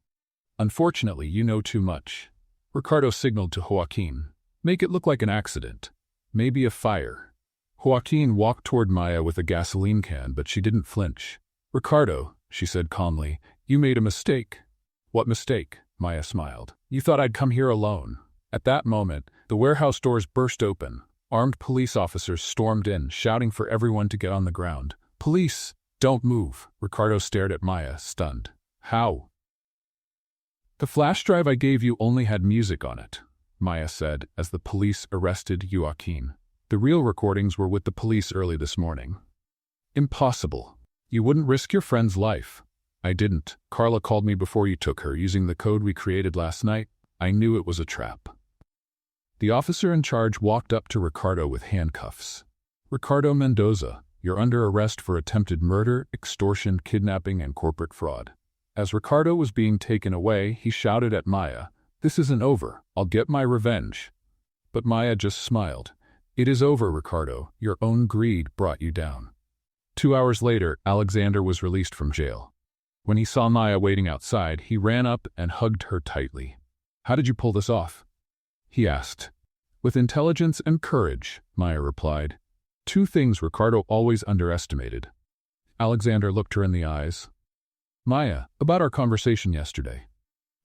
"Unfortunately, you know too much." Ricardo signaled to Joaquin. "Make it look like an accident. Maybe a fire." Joaquin walked toward Maya with a gasoline can, but she didn't flinch. "Ricardo," she said calmly, "you made a mistake." "What mistake?" Maya smiled. "You thought I'd come here alone." At that moment, the warehouse doors burst open. Armed police officers stormed in, shouting for everyone to get on the ground. "Police! Don't move!" Ricardo stared at Maya, stunned. "How?" "The flash drive I gave you only had music on it," Maya said as the police arrested Joaquin. "The real recordings were with the police early this morning." "Impossible. You wouldn't risk your friend's life." "I didn't. Carla called me before you took her, using the code we created last night. I knew it was a trap." The officer in charge walked up to Ricardo with handcuffs. "Ricardo Mendoza, you're under arrest for attempted murder, extortion, kidnapping, and corporate fraud." As Ricardo was being taken away, he shouted at Maya, "This isn't over. I'll get my revenge." But Maya just smiled. "It is over, Ricardo. Your own greed brought you down." 2 hours later, Alexander was released from jail. When he saw Maya waiting outside, he ran up and hugged her tightly. "How did you pull this off?" he asked. "With intelligence and courage," Maya replied. Two things Ricardo always underestimated. Alexander looked her in the eyes. "Maya, about our conversation yesterday."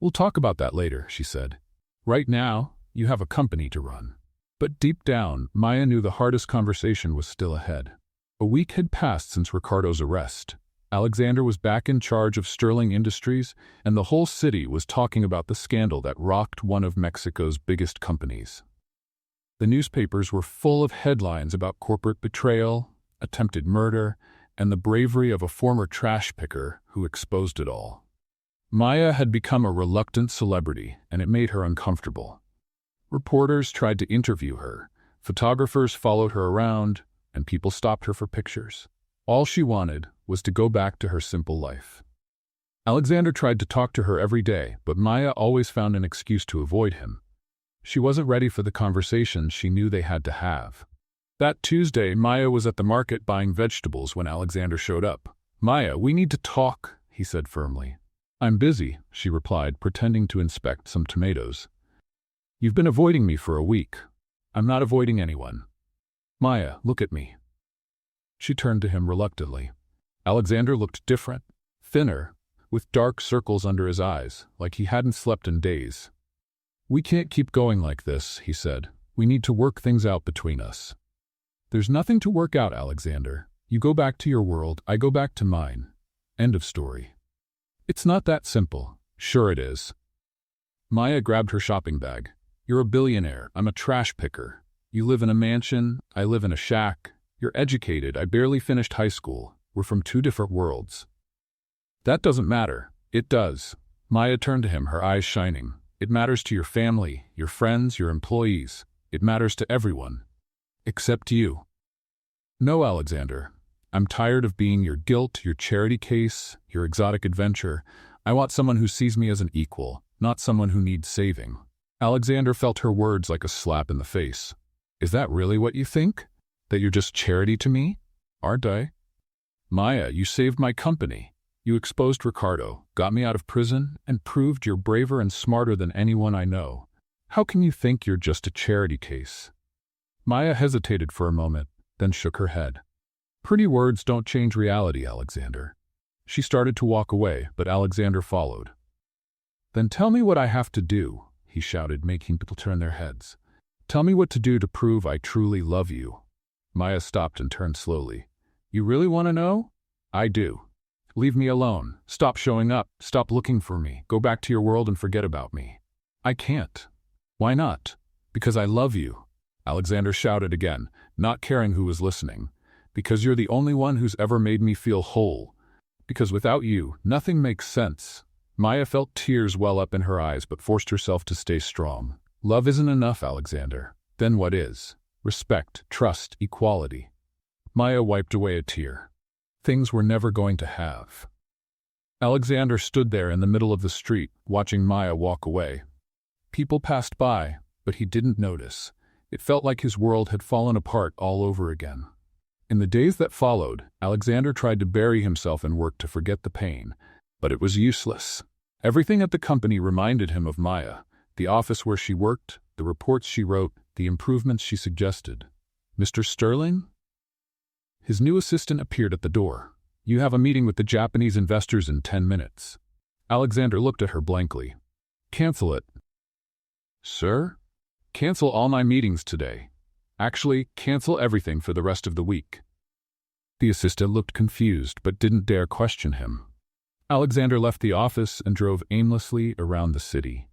"We'll talk about that later," she said. "Right now, you have a company to run." But deep down, Maya knew the hardest conversation was still ahead. A week had passed since Ricardo's arrest. Alexander was back in charge of Sterling Industries, and the whole city was talking about the scandal that rocked one of Mexico's biggest companies. The newspapers were full of headlines about corporate betrayal, attempted murder, and the bravery of a former trash picker who exposed it all. Maya had become a reluctant celebrity, and it made her uncomfortable. Reporters tried to interview her, photographers followed her around, and people stopped her for pictures. All she wanted was to go back to her simple life. Alexander tried to talk to her every day, but Maya always found an excuse to avoid him. She wasn't ready for the conversation she knew they had to have. That Tuesday, Maya was at the market buying vegetables when Alexander showed up. "Maya, we need to talk," he said firmly. "I'm busy," she replied, pretending to inspect some tomatoes. "You've been avoiding me for a week." "I'm not avoiding anyone." "Maya, look at me." She turned to him reluctantly. Alexander looked different, thinner, with dark circles under his eyes, like he hadn't slept in days. "We can't keep going like this," he said. "We need to work things out between us." "There's nothing to work out, Alexander. You go back to your world, I go back to mine. End of story." "It's not that simple." "Sure it is." Maya grabbed her shopping bag. "You're a billionaire, I'm a trash picker. You live in a mansion, I live in a shack. You're educated, I barely finished high school. We're from two different worlds." "That doesn't matter." "It does." Maya turned to him, her eyes shining. "It matters to your family, your friends, your employees. It matters to everyone. Except you." "No, Alexander. I'm tired of being your guilt, your charity case, your exotic adventure. I want someone who sees me as an equal, not someone who needs saving." Alexander felt her words like a slap in the face. "Is that really what you think? That you're just charity to me? Aren't I?" "Maya, you saved my company. You exposed Ricardo, got me out of prison, and proved you're braver and smarter than anyone I know. How can you think you're just a charity case?" Maya hesitated for a moment, then shook her head. "Pretty words don't change reality, Alexander." She started to walk away, but Alexander followed. "Then tell me what I have to do," he shouted, making people turn their heads. "Tell me what to do to prove I truly love you." Maya stopped and turned slowly. "You really want to know?" "I do. Leave me alone. Stop showing up. Stop looking for me. Go back to your world and forget about me." "I can't." "Why not?" "Because I love you," Alexander shouted again, not caring who was listening. "Because you're the only one who's ever made me feel whole. Because without you, nothing makes sense." Maya felt tears well up in her eyes but forced herself to stay strong. "Love isn't enough, Alexander. Then what is? Respect, trust, equality." Maya wiped away a tear. Things we're never going to have. Alexander stood there in the middle of the street, watching Maya walk away. People passed by, but he didn't notice. It felt like his world had fallen apart all over again. In the days that followed, Alexander tried to bury himself in work to forget the pain, but it was useless. Everything at the company reminded him of Maya, the office where she worked, the reports she wrote, the improvements she suggested. "Mr. Sterling?" His new assistant appeared at the door. "You have a meeting with the Japanese investors in 10 minutes. Alexander looked at her blankly. "Cancel it." "Sir?" "Cancel all my meetings today. Actually, cancel everything for the rest of the week." The assistant looked confused but didn't dare question him. Alexander left the office and drove aimlessly around the city.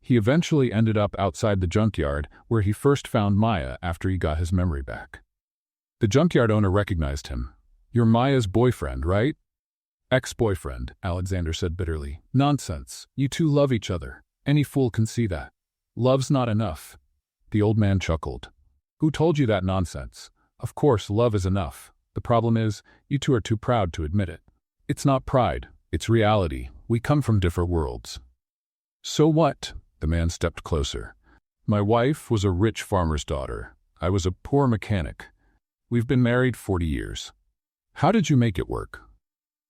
He eventually ended up outside the junkyard where he first found Maya after he got his memory back. The junkyard owner recognized him. "You're Maya's boyfriend, right?" "Ex-boyfriend," Alexander said bitterly. "Nonsense. You two love each other. Any fool can see that. Love's not enough." The old man chuckled. "Who told you that nonsense? Of course, love is enough. The problem is, you two are too proud to admit it. It's not pride. It's reality. We come from different worlds." "So what?" The man stepped closer. "My wife was a rich farmer's daughter. I was a poor mechanic. We've been married 40 years. How did you make it work?"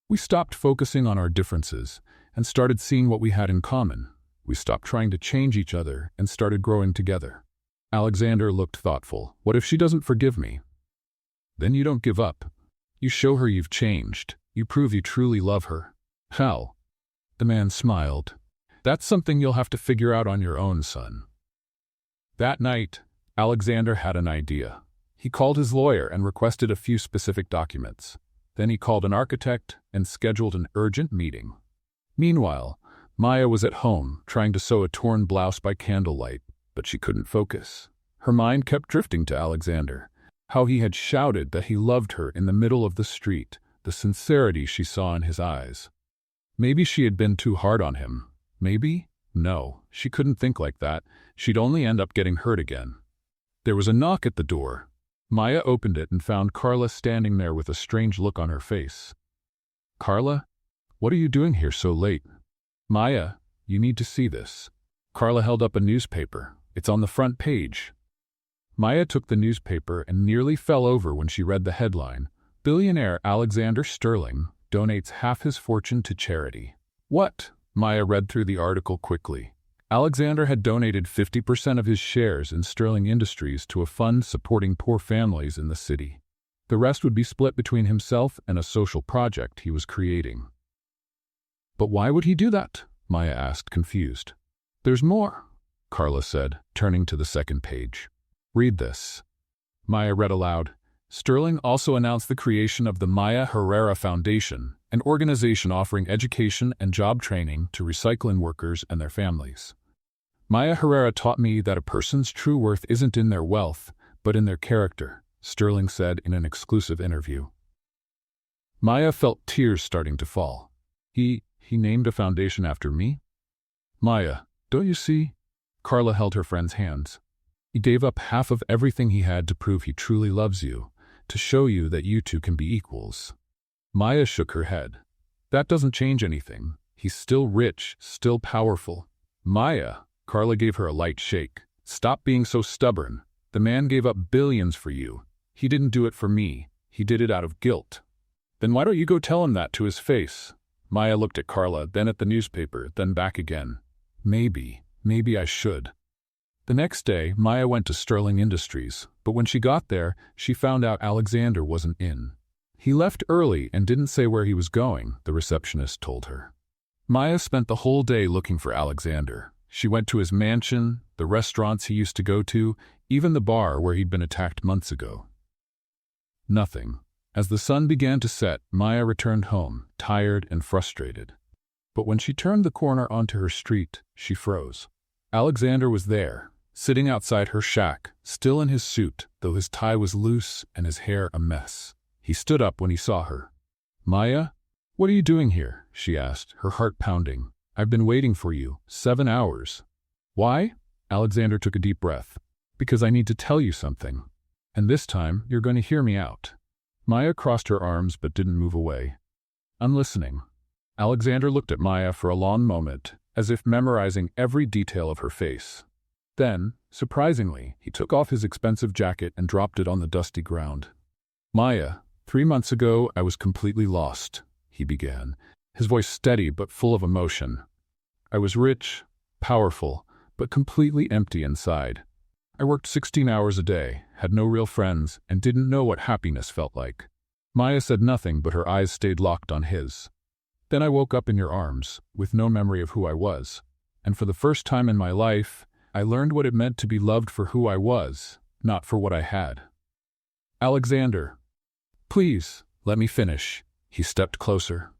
"We stopped focusing on our differences and started seeing what we had in common. We stopped trying to change each other and started growing together." Alexander looked thoughtful. "What if she doesn't forgive me?" "Then you don't give up. You show her you've changed. You prove you truly love her." "How?" The man smiled. "That's something you'll have to figure out on your own, son." That night, Alexander had an idea. He called his lawyer and requested a few specific documents. Then he called an architect and scheduled an urgent meeting. Meanwhile, Maya was at home, trying to sew a torn blouse by candlelight, but she couldn't focus. Her mind kept drifting to Alexander, how he had shouted that he loved her in the middle of the street, the sincerity she saw in his eyes. Maybe she had been too hard on him. Maybe? No, she couldn't think like that. She'd only end up getting hurt again. There was a knock at the door. Maya opened it and found Carla standing there with a strange look on her face. "Carla? What are you doing here so late?" "Maya, you need to see this." Carla held up a newspaper. "It's on the front page." Maya took the newspaper and nearly fell over when she read the headline, "Billionaire Alexander Sterling donates half his fortune to charity." "What?" Maya read through the article quickly. Alexander had donated 50% of his shares in Sterling Industries to a fund supporting poor families in the city. The rest would be split between himself and a social project he was creating. "But why would he do that?" Maya asked, confused. "There's more," Carla said, turning to the second page. "Read this." Maya read aloud. "Sterling also announced the creation of the Maya Herrera Foundation, an organization offering education and job training to recycling workers and their families. Maya Herrera taught me that a person's true worth isn't in their wealth, but in their character," Sterling said in an exclusive interview. Maya felt tears starting to fall. He named a foundation after me?" "Maya, don't you see?" Carla held her friend's hands. "He gave up half of everything he had to prove he truly loves you, to show you that you two can be equals." Maya shook her head. "That doesn't change anything. He's still rich, still powerful." "Maya," Carla gave her a light shake. "Stop being so stubborn. The man gave up billions for you. He didn't do it for me. He did it out of guilt." "Then why don't you go tell him that to his face?" Maya looked at Carla, then at the newspaper, then back again. Maybe I should. The next day, Maya went to Sterling Industries, but when she got there, she found out Alexander wasn't in. He left early and didn't say where he was going, the receptionist told her. Maya spent the whole day looking for Alexander. She went to his mansion, the restaurants he used to go to, even the bar where he'd been attacked months ago. Nothing. As the sun began to set, Maya returned home, tired and frustrated. But when she turned the corner onto her street, she froze. Alexander was there, sitting outside her shack, still in his suit, though his tie was loose and his hair a mess. He stood up when he saw her. "Maya, what are you doing here?" she asked, her heart pounding. "I've been waiting for you, 7 hours." "Why?" Alexander took a deep breath. "Because I need to tell you something. And this time, you're going to hear me out." Maya crossed her arms but didn't move away. "I'm listening." Alexander looked at Maya for a long moment, as if memorizing every detail of her face. Then, surprisingly, he took off his expensive jacket and dropped it on the dusty ground. "Maya, 3 months ago I was completely lost," he began, his voice steady but full of emotion. "I was rich, powerful, but completely empty inside. I worked 16 hours a day, had no real friends, and didn't know what happiness felt like." Maya said nothing, but her eyes stayed locked on his. "Then I woke up in your arms, with no memory of who I was. And for the first time in my life, I learned what it meant to be loved for who I was, not for what I had." "Alexander, please, let me finish." He stepped closer.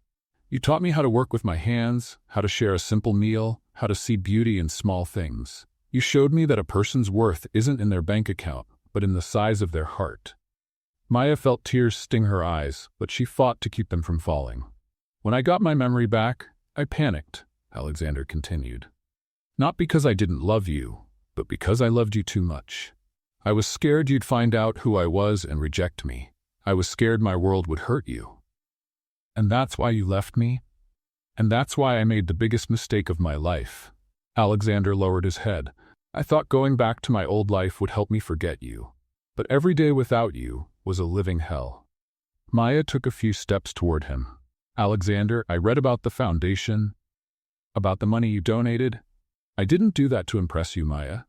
"You taught me how to work with my hands, how to share a simple meal, how to see beauty in small things. You showed me that a person's worth isn't in their bank account, but in the size of their heart." Maya felt tears sting her eyes, but she fought to keep them from falling. "When I got my memory back, I panicked," Alexander continued. "Not because I didn't love you, but because I loved you too much. I was scared you'd find out who I was and reject me. I was scared my world would hurt you. And that's why you left me? And that's why I made the biggest mistake of my life." Alexander lowered his head. "I thought going back to my old life would help me forget you. But every day without you was a living hell." Maya took a few steps toward him. "Alexander, I read about the foundation, about the money you donated. I didn't do that to impress you, Maya.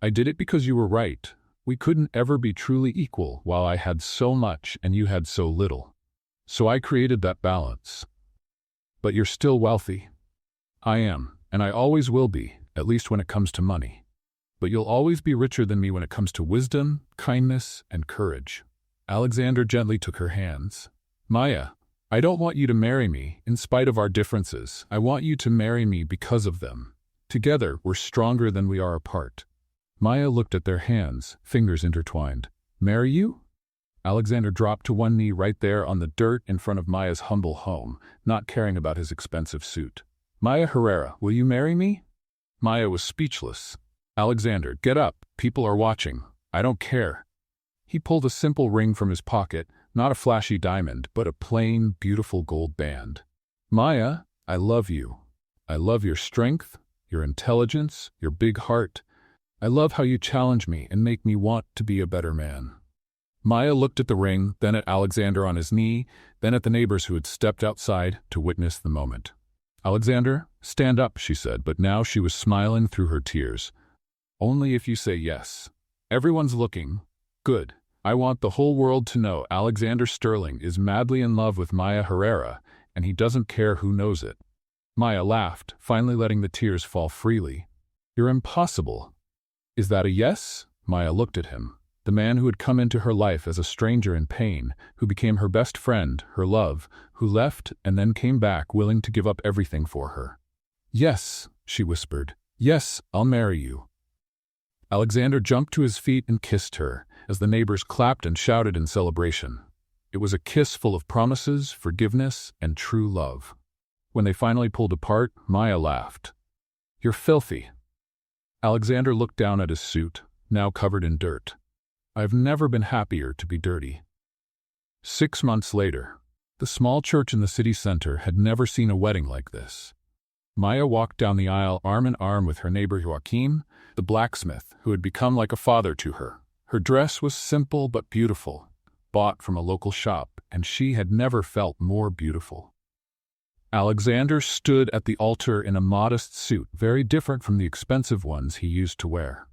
I did it because you were right. We couldn't ever be truly equal while I had so much and you had so little. So I created that balance. But you're still wealthy. I am, and I always will be, at least when it comes to money. But you'll always be richer than me when it comes to wisdom, kindness, and courage." Alexander gently took her hands. "Maya, I don't want you to marry me in spite of our differences. I want you to marry me because of them. Together, we're stronger than we are apart." Maya looked at their hands, fingers intertwined. "Marry you?" Alexander dropped to one knee right there on the dirt in front of Maya's humble home, not caring about his expensive suit. "Maya Herrera, will you marry me?" Maya was speechless. "Alexander, get up. People are watching. I don't care." He pulled a simple ring from his pocket, not a flashy diamond, but a plain, beautiful gold band. "Maya, I love you. I love your strength, your intelligence, your big heart. I love how you challenge me and make me want to be a better man." Maya looked at the ring, then at Alexander on his knee, then at the neighbors who had stepped outside to witness the moment. "Alexander, stand up," she said, but now she was smiling through her tears. "Only if you say yes. Everyone's looking. Good. I want the whole world to know Alexander Sterling is madly in love with Maya Herrera, and he doesn't care who knows it." Maya laughed, finally letting the tears fall freely. "You're impossible." "Is that a yes?" Maya looked at him. The man who had come into her life as a stranger in pain, who became her best friend, her love, who left and then came back willing to give up everything for her. "Yes," she whispered. "Yes, I'll marry you." Alexander jumped to his feet and kissed her, as the neighbors clapped and shouted in celebration. It was a kiss full of promises, forgiveness, and true love. When they finally pulled apart, Maya laughed. "You're filthy." Alexander looked down at his suit, now covered in dirt. "I've never been happier to be dirty." 6 months later, the small church in the city center had never seen a wedding like this. Maya walked down the aisle arm in arm with her neighbor Joaquim, the blacksmith, who had become like a father to her. Her dress was simple but beautiful, bought from a local shop, and she had never felt more beautiful. Alexander stood at the altar in a modest suit, very different from the expensive ones he used to wear.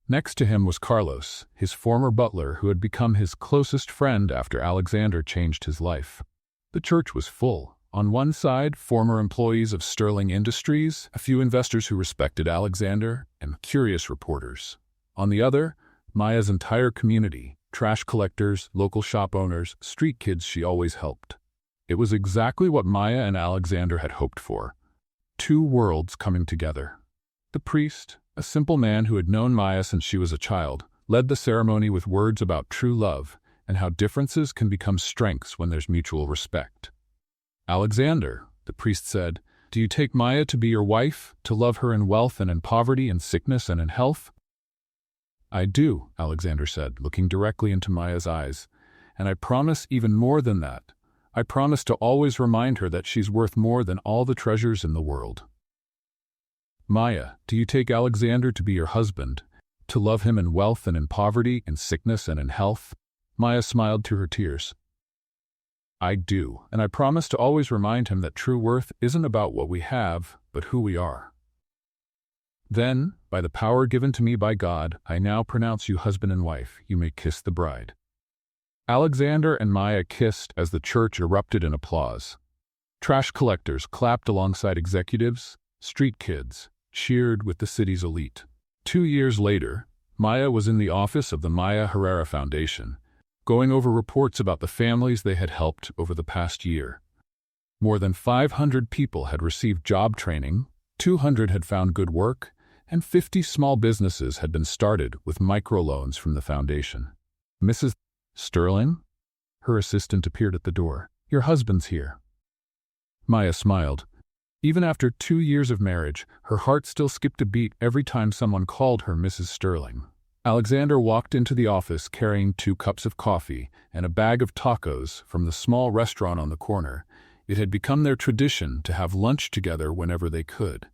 Next to him was Carlos, his former butler who had become his closest friend after Alexander changed his life. The church was full. On one side, former employees of Sterling Industries, a few investors who respected Alexander, and curious reporters. On the other, Maya's entire community, trash collectors, local shop owners, street kids she always helped. It was exactly what Maya and Alexander had hoped for. Two worlds coming together. The priest, a simple man who had known Maya since she was a child, led the ceremony with words about true love and how differences can become strengths when there's mutual respect. Alexander, the priest said, do you take Maya to be your wife, to love her in wealth and in poverty, in sickness and in health? I do, Alexander said, looking directly into Maya's eyes, and I promise even more than that. I promise to always remind her that she's worth more than all the treasures in the world. Maya, do you take Alexander to be your husband, to love him in wealth and in poverty, in sickness and in health? Maya smiled through her tears. I do, and I promise to always remind him that true worth isn't about what we have, but who we are. Then, by the power given to me by God, I now pronounce you husband and wife. You may kiss the bride. Alexander and Maya kissed as the church erupted in applause. Trash collectors clapped alongside executives, street kids cheered with the city's elite. 2 years later, Maya was in the office of the Maya Herrera Foundation, going over reports about the families they had helped over the past year. More than 500 people had received job training, 200 had found good work, and 50 small businesses had been started with microloans from the foundation. Mrs. Sterling? Her assistant appeared at the door. Your husband's here. Maya smiled. Even after 2 years of marriage, her heart still skipped a beat every time someone called her Mrs. Sterling. Alexander walked into the office carrying 2 cups of coffee and a bag of tacos from the small restaurant on the corner. It had become their tradition to have lunch together whenever they could.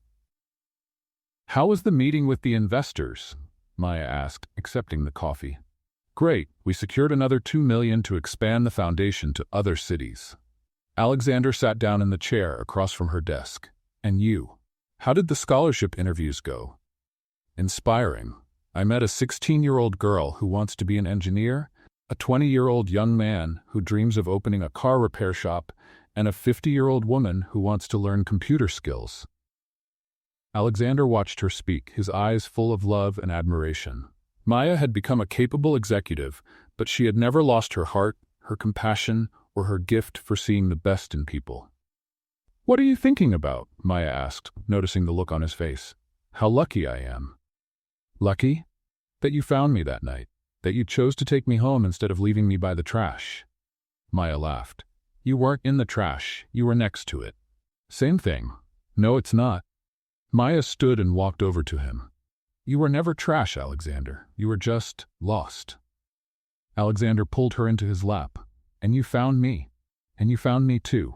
How was the meeting with the investors? Maya asked, accepting the coffee. Great, we secured another $2 million to expand the foundation to other cities. Alexander sat down in the chair across from her desk. And you? How did the scholarship interviews go? Inspiring. I met a 16-year-old girl who wants to be an engineer, a 20-year-old young man who dreams of opening a car repair shop, and a 50-year-old woman who wants to learn computer skills. Alexander watched her speak, his eyes full of love and admiration. Maya had become a capable executive, but she had never lost her heart, her compassion, or her gift for seeing the best in people. What are you thinking about? Maya asked, noticing the look on his face. How lucky I am. Lucky? That you found me that night. That you chose to take me home instead of leaving me by the trash. Maya laughed. You weren't in the trash, you were next to it. Same thing. No, it's not. Maya stood and walked over to him. You were never trash, Alexander. You were just lost. Alexander pulled her into his lap. And you found me. And you found me too.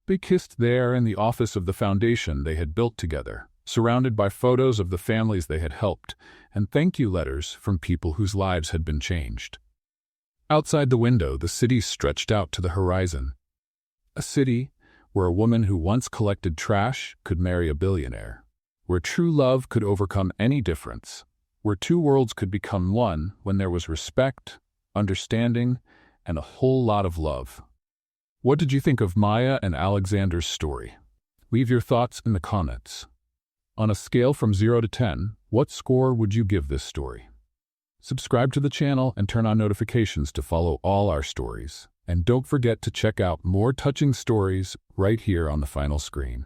They kissed there in the office of the foundation they had built together, surrounded by photos of the families they had helped, and thank you letters from people whose lives had been changed. Outside the window, the city stretched out to the horizon. A city where a woman who once collected trash could marry a billionaire, where true love could overcome any difference, where 2 worlds could become one when there was respect, understanding, and a whole lot of love. What did you think of Maya and Alexander's story? Leave your thoughts in the comments. On a scale from 0 to 10, what score would you give this story? Subscribe to the channel and turn on notifications to follow all our stories. And don't forget to check out more touching stories right here on the final screen.